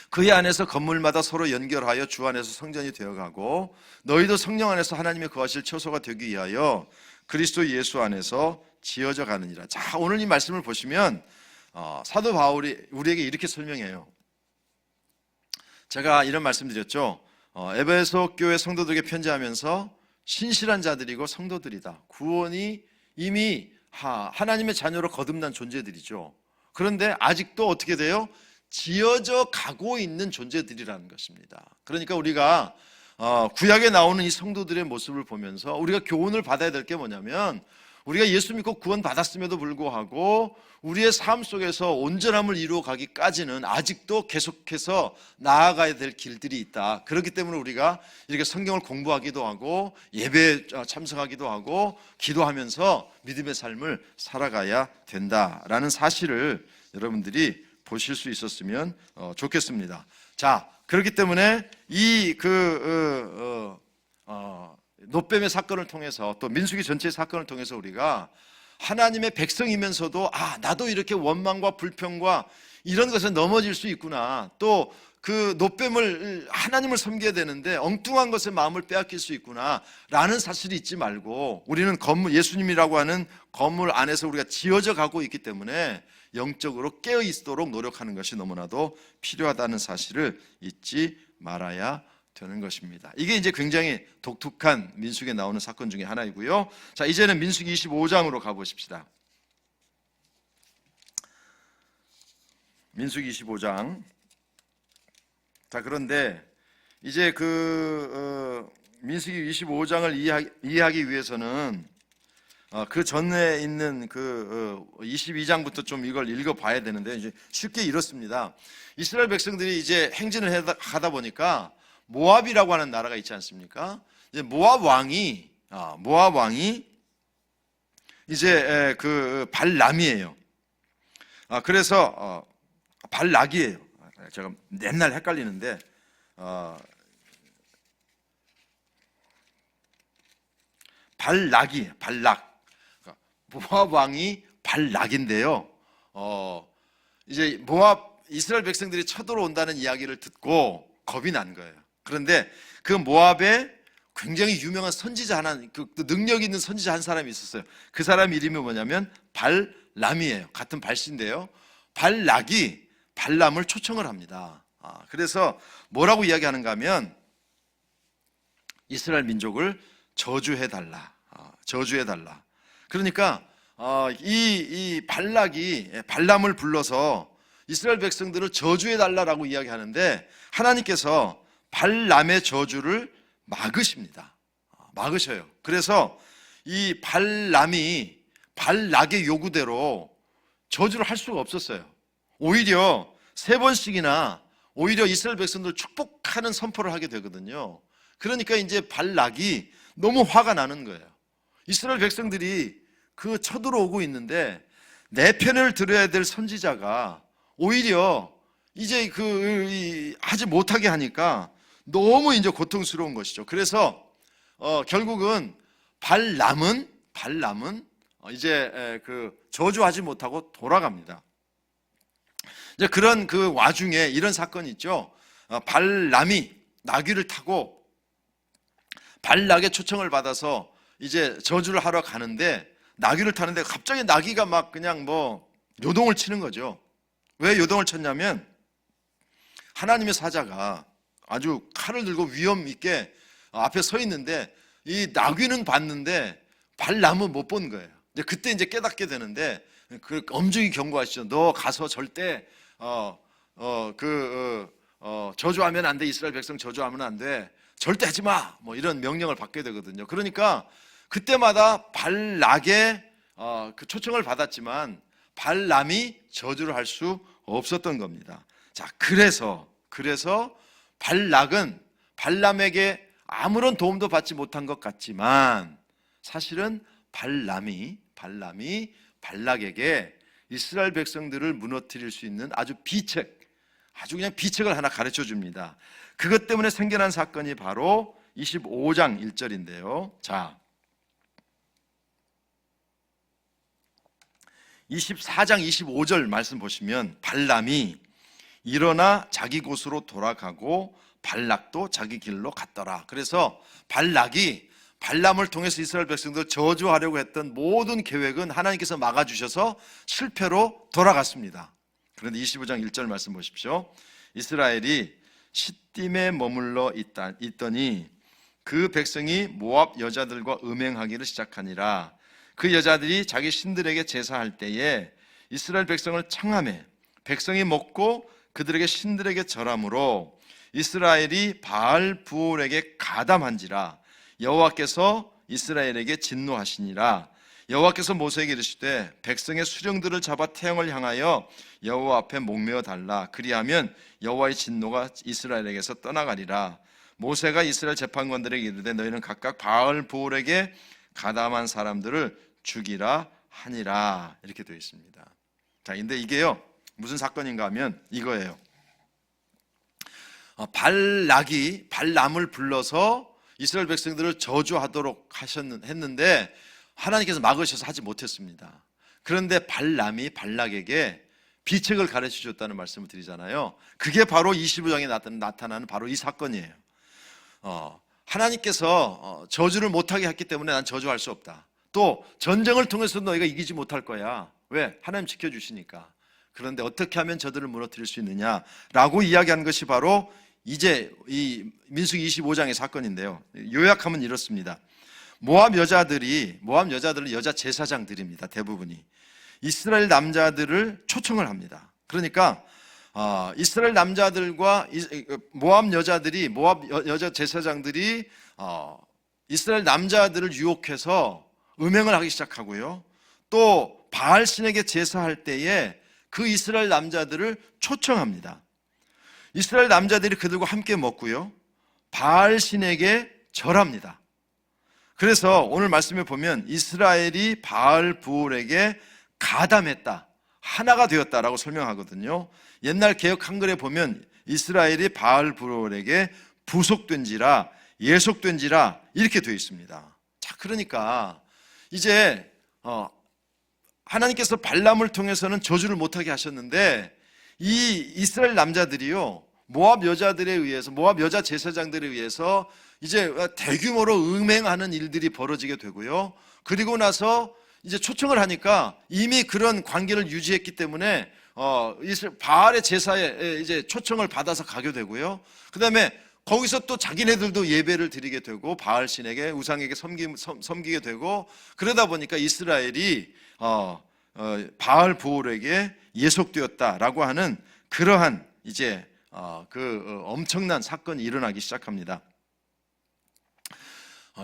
그의 안에서 건물마다 서로 연결하여 주 안에서 성전이 되어가고 너희도 성령 안에서 하나님의 거하실 처소가 되기 위하여 그리스도 예수 안에서 지어져 가느니라. 자, 오늘 이 말씀을 보시면 사도 바울이 우리에게 이렇게 설명해요. 제가 이런 말씀드렸죠. 에베소 교회 성도들에게 편지하면서 신실한 자들이고 성도들이다. 구원이 이미 하나님의 자녀로 거듭난 존재들이죠. 그런데 아직도 어떻게 돼요? 지어져 가고 있는 존재들이라는 것입니다. 그러니까 우리가 구약에 나오는 이 성도들의 모습을 보면서 우리가 교훈을 받아야 될 게 뭐냐면, 우리가 예수 믿고 구원 받았음에도 불구하고 우리의 삶 속에서 온전함을 이루어 가기까지는 아직도 계속해서 나아가야 될 길들이 있다. 그렇기 때문에 우리가 이렇게 성경을 공부하기도 하고 예배에 참석하기도 하고 기도하면서 믿음의 삶을 살아가야 된다라는 사실을 여러분들이 보실 수 있었으면 좋겠습니다. 자, 그렇기 때문에 이 놋뱀의 사건을 통해서 또 민수기 전체의 사건을 통해서 우리가 하나님의 백성이면서도 나도 이렇게 원망과 불평과 이런 것에 넘어질 수 있구나. 또 그 노뱀을 하나님을 섬겨야 되는데 엉뚱한 것에 마음을 빼앗길 수 있구나라는 사실이 잊지 말고, 우리는 건물, 예수님이라고 하는 건물 안에서 우리가 지어져 가고 있기 때문에 영적으로 깨어 있도록 노력하는 것이 너무나도 필요하다는 사실을 잊지 말아야 되는 것입니다. 이게 이제 굉장히 독특한 민수기에 나오는 사건 중에 하나이고요. 자, 이제는 민수기 25장으로 가보십시다. 민수기 25장. 자, 그런데 이제 민수기 25장을 이해하기 위해서는 그 전에 있는 22장부터 좀 이걸 읽어봐야 되는데, 이제 쉽게 이렇습니다. 이스라엘 백성들이 이제 행진을 하다 보니까 모압이라고 하는 나라가 있지 않습니까? 이제 모압 왕이 이제 발람이에요. 그래서 발락이에요. 제가 맨날 헷갈리는데 발락이에요. 발락. 모압 왕이 발락인데요. 이제 모압 이스라엘 백성들이 쳐들어온다는 이야기를 듣고 겁이 난 거예요. 그런데 그 모압에 굉장히 유명한 선지자 하나, 그 능력 있는 선지자 한 사람이 있었어요. 그 사람 이름이 뭐냐면 발람이에요. 같은 발씨인데요. 발락이 발람을 초청을 합니다. 그래서 뭐라고 이야기하는가 하면 이스라엘 민족을 저주해달라. 그러니까 이 발락이 발람을 불러서 이스라엘 백성들을 저주해달라라고 이야기하는데, 하나님께서 발람의 저주를 막으셔요. 그래서 이 발람이 발락의 요구대로 저주를 할 수가 없었어요. 오히려 3번씩이나 오히려 이스라엘 백성들을 축복하는 선포를 하게 되거든요. 그러니까 이제 발락이 너무 화가 나는 거예요. 이스라엘 백성들이 쳐들어오고 있는데 내 편을 들어야 될 선지자가 오히려 이제 하지 못하게 하니까 너무 이제 고통스러운 것이죠. 그래서 결국은 발람은 이제 저주하지 못하고 돌아갑니다. 이제 그런 그 와중에 이런 사건이 있죠. 발람이 나귀를 타고 발락의 초청을 받아서 이제 저주를 하러 가는데, 나귀를 타는데 갑자기 나귀가 막 그냥 요동을 치는 거죠. 왜 요동을 쳤냐면 하나님의 사자가 아주 칼을 들고 위험 있게 앞에 서 있는데 이 나귀는 봤는데 발람은 못 본 거예요. 이제 그때 이제 깨닫게 되는데, 엄중히 경고하시죠. 너 가서 절대 저주하면 안 돼. 이스라엘 백성 저주하면 안 돼. 절대 하지 마. 이런 명령을 받게 되거든요. 그러니까 그때마다 발락의 그 초청을 받았지만 발람이 저주를 할 수 없었던 겁니다. 자, 그래서 발락은 발람에게 아무런 도움도 받지 못한 것 같지만 사실은 발람이 발락에게 이스라엘 백성들을 무너뜨릴 수 있는 아주 그냥 비책을 하나 가르쳐 줍니다. 그것 때문에 생겨난 사건이 바로 25장 1절인데요. 자, 24장 25절 말씀 보시면 발람이 일어나 자기 곳으로 돌아가고 발락도 자기 길로 갔더라. 그래서 발락이 발람을 통해서 이스라엘 백성들을 저주하려고 했던 모든 계획은 하나님께서 막아주셔서 실패로 돌아갔습니다. 그런데 25장 1절 말씀 보십시오. 이스라엘이 시딤에 머물러 있더니 그 백성이 모압 여자들과 음행하기를 시작하니라. 그 여자들이 자기 신들에게 제사할 때에 이스라엘 백성을 청하매 백성이 먹고 그들에게 신들에게 절함으로 이스라엘이 바알 부올에게 가담한지라. 여호와께서 이스라엘에게 진노하시니라. 여호와께서 모세에게 이르시되 백성의 수령들을 잡아 태형을 향하여 여호와 앞에 목매어 달라. 그리하면 여호와의 진노가 이스라엘에게서 떠나가리라. 모세가 이스라엘 재판관들에게 이르되 너희는 각각 바알 부올에게 가담한 사람들을 죽이라 하니라. 이렇게 되어 있습니다. 자, 근데 이게요 무슨 사건인가 하면 이거예요. 발락이 발람을 불러서 이스라엘 백성들을 저주하도록 했는데 하나님께서 막으셔서 하지 못했습니다. 그런데 발람이 발락에게 비책을 가르쳐 줬다는 말씀을 드리잖아요. 그게 바로 25장에 나타나는 바로 이 사건이에요. 하나님께서 저주를 못하게 했기 때문에 난 저주할 수 없다. 또 전쟁을 통해서 너희가 이기지 못할 거야. 왜? 하나님 지켜주시니까. 그런데 어떻게 하면 저들을 무너뜨릴 수 있느냐라고 이야기한 것이 바로 이제 이 민수기 25장의 사건인데요. 요약하면 이렇습니다. 모압 여자들은 여자 제사장들입니다. 대부분이 이스라엘 남자들을 초청을 합니다. 그러니까 이스라엘 남자들과 모압 여자 제사장들이 이스라엘 남자들을 유혹해서 음행을 하기 시작하고요. 또 바알 신에게 제사할 때에 그 이스라엘 남자들을 초청합니다. 이스라엘 남자들이 그들과 함께 먹고요. 바알 신에게 절합니다. 그래서 오늘 말씀에 보면 이스라엘이 바알 부올에게 가담했다, 하나가 되었다라고 설명하거든요. 옛날 개역 한글에 보면 이스라엘이 바알 부올에게 부속된지라 예속된지라 이렇게 되어 있습니다. 자, 그러니까 이제 하나님께서 발람을 통해서는 저주를 못하게 하셨는데 이 이스라엘 남자들이요, 모압 여자들에 의해서, 모압 여자 제사장들에 의해서 이제 대규모로 음행하는 일들이 벌어지게 되고요. 그리고 나서 이제 초청을 하니까 이미 그런 관계를 유지했기 때문에 바알의 제사에 이제 초청을 받아서 가게 되고요. 그 다음에 거기서 또 자기네들도 예배를 드리게 되고 바알 신에게, 우상에게 섬기게 되고, 그러다 보니까 이스라엘이 바알 부올에게 예속되었다라고 하는 그러한 이제 엄청난 사건이 일어나기 시작합니다.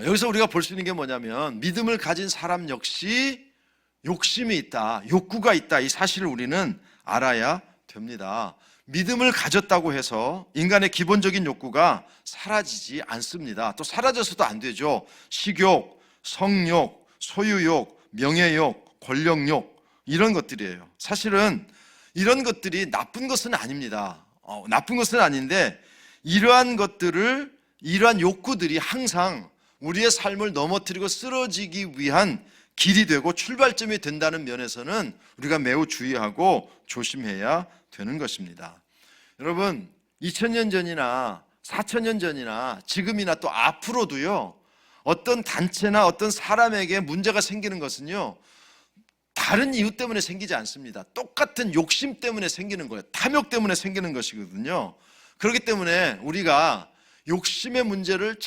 여기서 우리가 볼 수 있는 게 뭐냐면 믿음을 가진 사람 역시 욕심이 있다, 욕구가 있다, 이 사실을 우리는 알아야 됩니다. 믿음을 가졌다고 해서 인간의 기본적인 욕구가 사라지지 않습니다. 또 사라져서도 안 되죠. 식욕, 성욕, 소유욕, 명예욕, 권력욕, 이런 것들이에요. 사실은 이런 것들이 나쁜 것은 아닙니다. 나쁜 것은 아닌데 이러한 욕구들이 항상 우리의 삶을 넘어뜨리고 쓰러지기 위한 길이 되고 출발점이 된다는 면에서는 우리가 매우 주의하고 조심해야 되는 것입니다. 여러분, 2000년 전이나 4000년 전이나 지금이나 또 앞으로도요, 어떤 단체나 어떤 사람에게 문제가 생기는 것은요, 다른 이유 때문에 생기지 않습니다. 똑같은 욕심 때문에 생기는 거예요. 탐욕 때문에 생기는 것이거든요. 그렇기 때문에 우리가 욕심의 문제를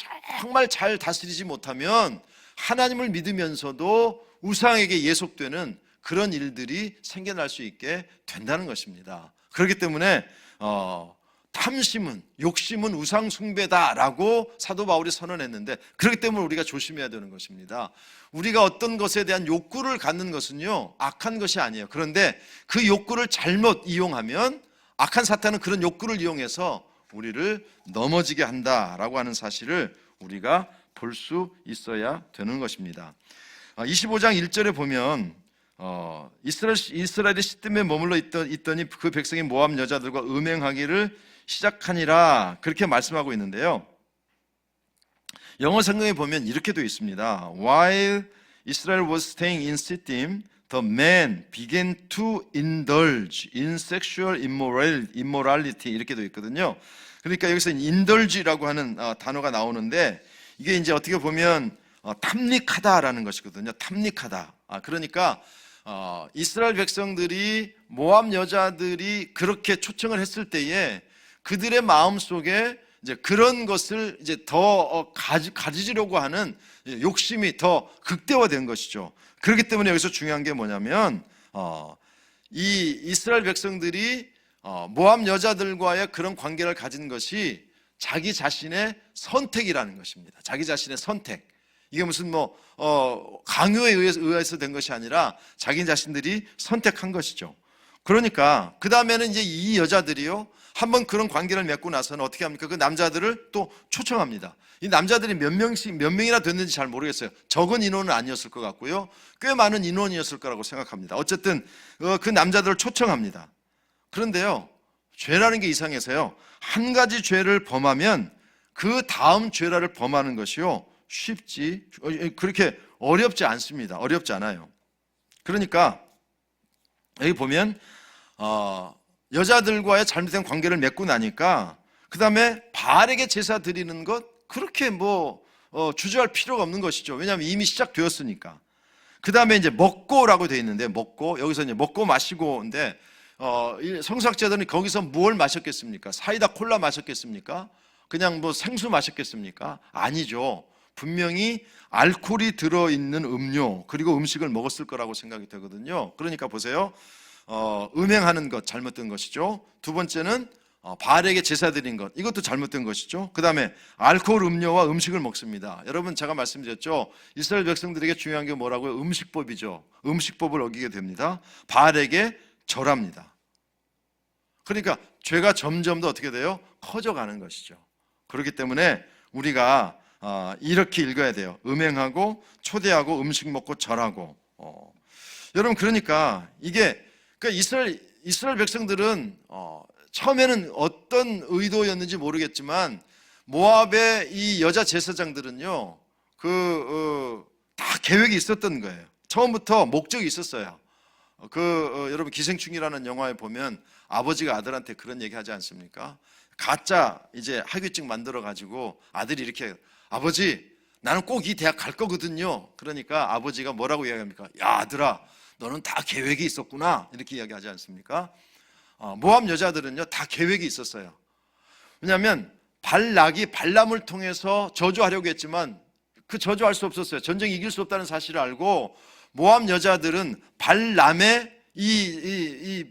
정말 잘 다스리지 못하면 하나님을 믿으면서도 우상에게 예속되는 그런 일들이 생겨날 수 있게 된다는 것입니다. 그렇기 때문에 탐심은, 욕심은 우상 숭배다라고 사도 바울이 선언했는데, 그렇기 때문에 우리가 조심해야 되는 것입니다. 우리가 어떤 것에 대한 욕구를 갖는 것은요, 악한 것이 아니에요. 그런데 그 욕구를 잘못 이용하면 악한 사탄은 그런 욕구를 이용해서 우리를 넘어지게 한다라고 하는 사실을 우리가 볼 수 있어야 되는 것입니다. 25장 1절에 보면 이스라엘이 시딤에 머물러 있더니 그 백성이 모압 여자들과 음행하기를 시작하니라, 그렇게 말씀하고 있는데요. 영어 성경에 보면 이렇게 되어 있습니다. While Israel was staying in Shittim, the men began to indulge in sexual immorality, 이렇게 되어 있거든요. 그러니까 여기서 indulge라고 하는 단어가 나오는데, 이게 이제 어떻게 보면 탐닉하다라는 것이거든요. 탐닉하다. 그러니까 이스라엘 백성들이 모압 여자들이 그렇게 초청을 했을 때에 그들의 마음 속에 이제 그런 것을 이제 더 가지려고 하는 욕심이 더 극대화된 것이죠. 그렇기 때문에 여기서 중요한 게 뭐냐면 이 이스라엘 백성들이 모압 여자들과의 그런 관계를 가진 것이 자기 자신의 선택이라는 것입니다. 자기 자신의 선택. 이게 무슨 강요에 의해서 된 것이 아니라 자기 자신들이 선택한 것이죠. 그러니까 그 다음에는 이제 이 여자들이요, 한번 그런 관계를 맺고 나서는 어떻게 합니까? 그 남자들을 또 초청합니다. 이 남자들이 몇 명이나 됐는지 잘 모르겠어요. 적은 인원은 아니었을 것 같고요, 꽤 많은 인원이었을 거라고 생각합니다. 어쨌든 그 남자들을 초청합니다. 그런데요, 죄라는 게 이상해서요, 한 가지 죄를 범하면 그 다음 죄를 범하는 것이요, 그렇게 어렵지 않습니다. 어렵지 않아요. 그러니까 여기 보면 여자들과의 잘못된 관계를 맺고 나니까 그 다음에 바알에게 제사 드리는 것 그렇게 주저할 필요가 없는 것이죠. 왜냐하면 이미 시작되었으니까. 그 다음에 이제 먹고라고 되어 있는데, 먹고, 여기서 이제 먹고 마시고인데, 성삭제들은 거기서 뭘 마셨겠습니까? 사이다 콜라 마셨겠습니까? 그냥 생수 마셨겠습니까? 아니죠. 분명히 알코올이 들어있는 음료, 그리고 음식을 먹었을 거라고 생각이 되거든요. 그러니까 보세요. 음행하는 것, 잘못된 것이죠. 두 번째는 바알에게 제사 드린 것, 이것도 잘못된 것이죠. 그 다음에 알코올 음료와 음식을 먹습니다. 여러분, 제가 말씀드렸죠. 이스라엘 백성들에게 중요한 게 뭐라고요? 음식법이죠. 음식법을 어기게 됩니다. 바알에게 절합니다. 그러니까 죄가 점점 더 어떻게 돼요? 커져가는 것이죠. 그렇기 때문에 우리가 이렇게 읽어야 돼요. 음행하고 초대하고 음식 먹고 절하고. 여러분, 그러니까 이스라엘 백성들은 처음에는 어떤 의도였는지 모르겠지만 모압의 이 여자 제사장들은요, 다 계획이 있었던 거예요. 처음부터 목적이 있었어요. 여러분, 기생충이라는 영화에 보면 아버지가 아들한테 그런 얘기 하지 않습니까? 가짜 이제 학위증 만들어 가지고 아들이 이렇게, 아버지, 나는 꼭 이 대학 갈 거거든요. 그러니까 아버지가 뭐라고 이야기합니까? 야, 아들아, 너는 다 계획이 있었구나. 이렇게 이야기하지 않습니까? 모압 여자들은요, 다 계획이 있었어요. 왜냐하면 발락이 발람을 통해서 저주하려고 했지만 그 저주할 수 없었어요. 전쟁 이길 수 없다는 사실을 알고 모압 여자들은 발람의 이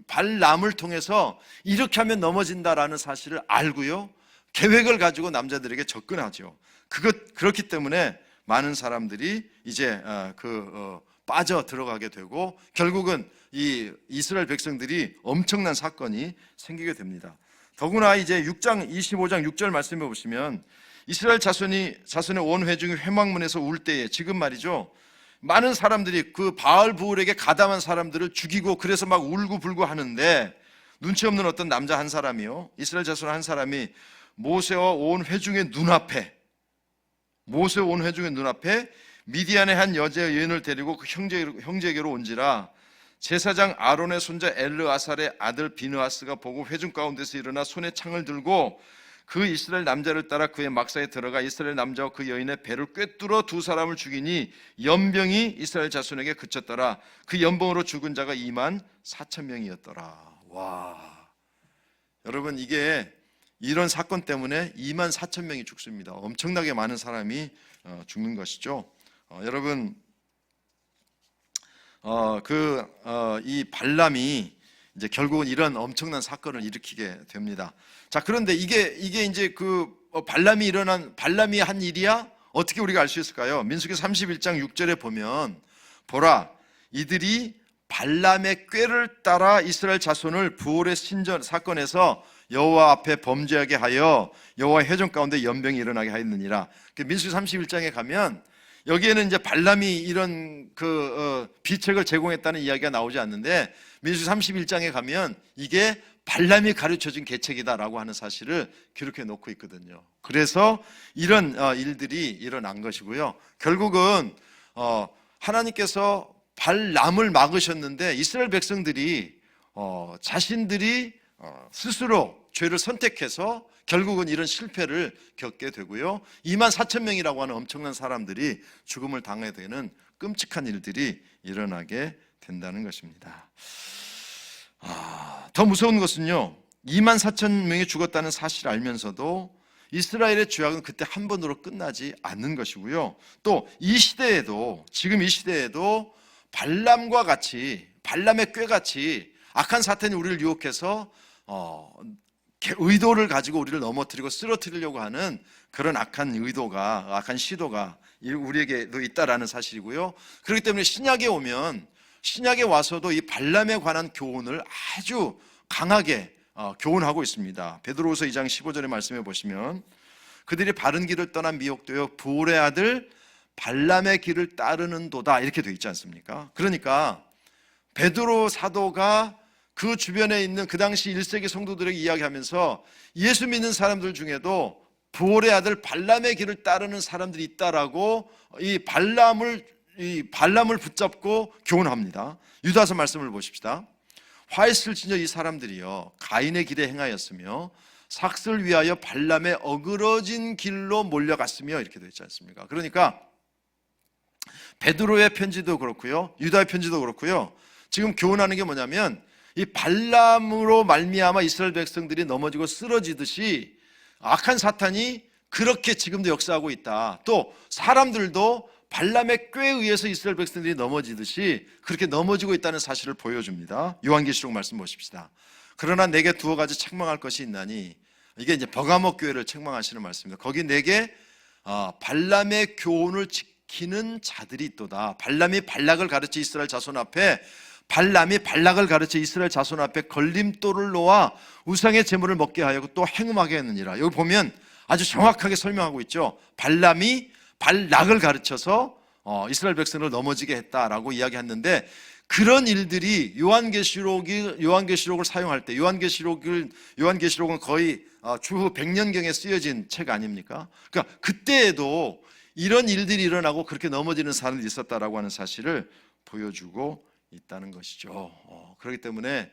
발람을 통해서 이렇게 하면 넘어진다라는 사실을 알고요, 계획을 가지고 남자들에게 접근하죠. 그렇기 때문에 많은 사람들이 이제 빠져 들어가게 되고 결국은 이 이스라엘 백성들이 엄청난 사건이 생기게 됩니다. 더구나 이제 25장 6절 말씀해 보시면 이스라엘 자손의 온 회중이 회막문에서 울 때에, 지금 말이죠, 많은 사람들이 그 바알 부울에게 가담한 사람들을 죽이고 그래서 막 울고불고 하는데 눈치 없는 어떤 남자 한 사람이요, 이스라엘 자손 한 사람이 모세와 온 회중의 눈앞에 미디안의 한 여자 여인을 데리고 그 형제에게로 온지라 제사장 아론의 손자 엘르아살의 아들 비느하스가 보고 회중 가운데서 일어나 손에 창을 들고 그 이스라엘 남자를 따라 그의 막사에 들어가 이스라엘 남자와 그 여인의 배를 꿰뚫어 두 사람을 죽이니 연병이 이스라엘 자손에게 그쳤더라. 그 연병으로 죽은 자가 24,000명이었더라. 와, 여러분, 이게 이런 사건 때문에 24,000명이 죽습니다. 엄청나게 많은 사람이 죽는 것이죠. 여러분, 이 발람이 이제 결국은 이런 엄청난 사건을 일으키게 됩니다. 자, 그런데 이게 이제 발람이 한 일이야? 어떻게 우리가 알 수 있을까요? 민수기 31장 6절에 보면, 보라, 이들이 발람의 꾀를 따라 이스라엘 자손을 부올의 신전 사건에서 여호와 앞에 범죄하게 하여 여호와 회중 가운데 연병이 일어나게 하였느니라. 민수기 31장에 가면 여기에는 이제 발람이 이런 비책을 제공했다는 이야기가 나오지 않는데 민수기 31장에 가면 이게 발람이 가르쳐준 계책이다라고 하는 사실을 기록해 놓고 있거든요. 그래서 이런 일들이 일어난 것이고요. 결국은 하나님께서 발람을 막으셨는데 이스라엘 백성들이 자신들이 스스로 죄를 선택해서 결국은 이런 실패를 겪게 되고요, 24,000명이라고 하는 엄청난 사람들이 죽음을 당하게 되는 끔찍한 일들이 일어나게 된다는 것입니다. 더 무서운 것은요, 24,000명이 죽었다는 사실을 알면서도 이스라엘의 죄악은 그때 한 번으로 끝나지 않는 것이고요, 또 이 시대에도, 지금 이 시대에도 발람과 같이, 발람의 꾀같이 악한 사탄이 우리를 유혹해서 의도를 가지고 우리를 넘어뜨리고 쓰러뜨리려고 하는 그런 악한 시도가 우리에게도 있다라는 사실이고요. 그렇기 때문에 신약에 와서도 이 발람에 관한 교훈을 아주 강하게 교훈하고 있습니다. 베드로후서 2장 15절에 말씀해 보시면 그들이 바른 길을 떠나 미혹되어 부올의 아들 발람의 길을 따르는도다, 이렇게 되어 있지 않습니까? 그러니까 베드로 사도가 그 주변에 있는 그 당시 1세기 성도들에게 이야기하면서 예수 믿는 사람들 중에도 부올의 아들 발람의 길을 따르는 사람들이 있다라고 이 발람을 붙잡고 교훈합니다. 유다서 말씀을 보십시다. 화했을 진저 이 사람들이요 가인의 길에 행하였으며 삭슬 위하여 발람의 어그러진 길로 몰려갔으며 이렇게 되어 있지 않습니까? 그러니까 베드로의 편지도 그렇고요, 유다의 편지도 그렇고요, 지금 교훈하는 게 뭐냐면 이 발람으로 말미암아 이스라엘 백성들이 넘어지고 쓰러지듯이 악한 사탄이 그렇게 지금도 역사하고 있다. 또 사람들도 발람의 꾀에 의해서 이스라엘 백성들이 넘어지듯이 그렇게 넘어지고 있다는 사실을 보여줍니다. 요한계시록 말씀 보십시다. 그러나 내게 두어 가지 책망할 것이 있나니, 이게 이제 버가모 교회를 책망하시는 말씀입니다. 거기 내게 발람의 교훈을 지키는 자들이 있도다. 발람이 발락을 가르쳐 이스라엘 자손 앞에 걸림돌을 놓아 우상의 제물을 먹게 하였고 또 행음하게 했느니라. 여기 보면 아주 정확하게 설명하고 있죠. 발람이 발락을 가르쳐서 이스라엘 백성을 넘어지게 했다라고 이야기했는데, 그런 일들이 요한계시록을 사용할 때, 요한계시록은 거의 주후 100년경에 쓰여진 책 아닙니까? 그러니까 그때에도 이런 일들이 일어나고 그렇게 넘어지는 사람들이 있었다라고 하는 사실을 보여주고 있다는 것이죠. 그렇기 때문에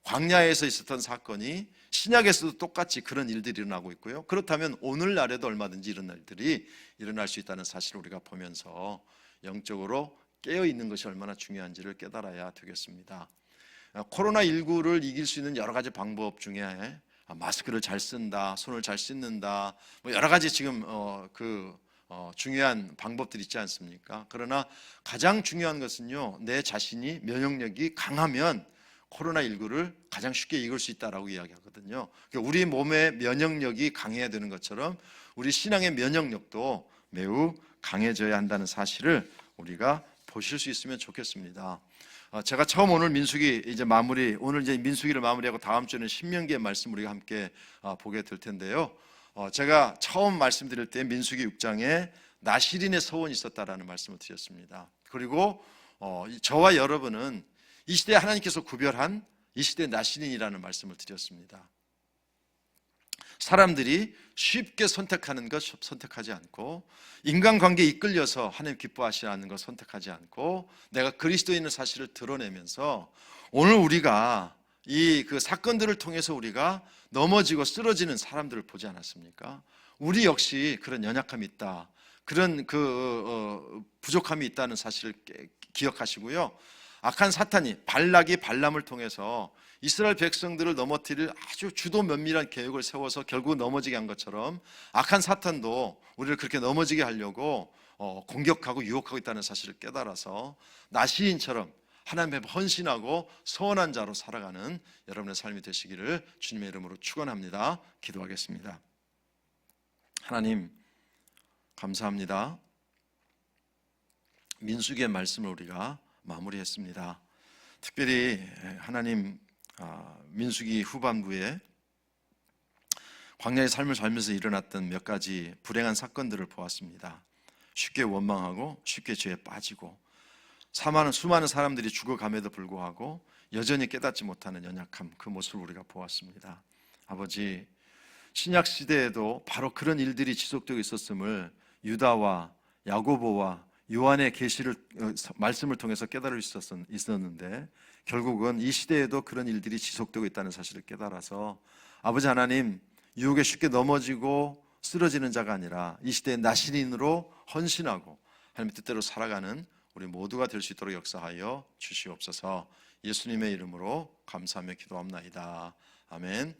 광야에서 있었던 사건이 신약에서도 똑같이 그런 일들이 일어나고 있고요. 그렇다면 오늘날에도 얼마든지 이런 일들이 일어날 수 있다는 사실을 우리가 보면서 영적으로 깨어있는 것이 얼마나 중요한지를 깨달아야 되겠습니다. 코로나19를 이길 수 있는 여러 가지 방법 중에 마스크를 잘 쓴다, 손을 잘 씻는다, 뭐 여러 가지 지금 중요한 방법들이 있지 않습니까? 그러나 가장 중요한 것은요, 내 자신이 면역력이 강하면 코로나19를 가장 쉽게 이길 수 있다라고 이야기하거든요. 그러니까 우리 몸의 면역력이 강해야 되는 것처럼 우리 신앙의 면역력도 매우 강해져야 한다는 사실을 우리가 보실 수 있으면 좋겠습니다. 제가 처음 오늘 오늘 이제 민수기를 마무리하고 다음 주에는 신명기의 말씀 우리가 함께 보게 될 텐데요. 제가 처음 말씀드릴 때 민수기 6장에 나실인의 서원이 있었다라는 말씀을 드렸습니다. 그리고 저와 여러분은 이 시대에 하나님께서 구별한 이 시대의 나실인이라는 말씀을 드렸습니다. 사람들이 쉽게 선택하는 것 선택하지 않고, 인간관계에 이끌려서 하나님 기뻐하시는 것 선택하지 않고, 내가 그리스도인의 사실을 드러내면서 오늘 우리가 그 사건들을 통해서 우리가 넘어지고 쓰러지는 사람들을 보지 않았습니까? 우리 역시 그런 연약함이 있다, 그런 부족함이 있다는 사실을 기억하시고요. 악한 사탄이 발락이 발람을 통해서 이스라엘 백성들을 넘어뜨릴 아주 주도 면밀한 계획을 세워서 결국 넘어지게 한 것처럼, 악한 사탄도 우리를 그렇게 넘어지게 하려고 공격하고 유혹하고 있다는 사실을 깨달아서 나시인처럼 하나님 앞에 헌신하고 선한 자로 살아가는 여러분의 삶이 되시기를 주님의 이름으로 축원합니다. 기도하겠습니다. 하나님 감사합니다. 민수기의 말씀을 우리가 마무리했습니다. 특별히 하나님 민수기 후반부에 광야의 삶을 살면서 일어났던 몇 가지 불행한 사건들을 보았습니다. 쉽게 원망하고 쉽게 죄에 빠지고 수많은 사람들이 죽어감에도 불구하고 여전히 깨닫지 못하는 연약함, 그 모습을 우리가 보았습니다. 아버지, 신약 시대에도 바로 그런 일들이 지속되고 있었음을 유다와 야고보와 요한의 말씀을 통해서 깨달을 수 있었는데, 결국은 이 시대에도 그런 일들이 지속되고 있다는 사실을 깨달아서 아버지 하나님, 유혹에 쉽게 넘어지고 쓰러지는 자가 아니라 이 시대의 나신인으로 헌신하고 하나님의 뜻대로 살아가는 우리 모두가 될 수 있도록 역사하여 주시옵소서. 예수님의 이름으로 감사하며 기도합나이다. 아멘.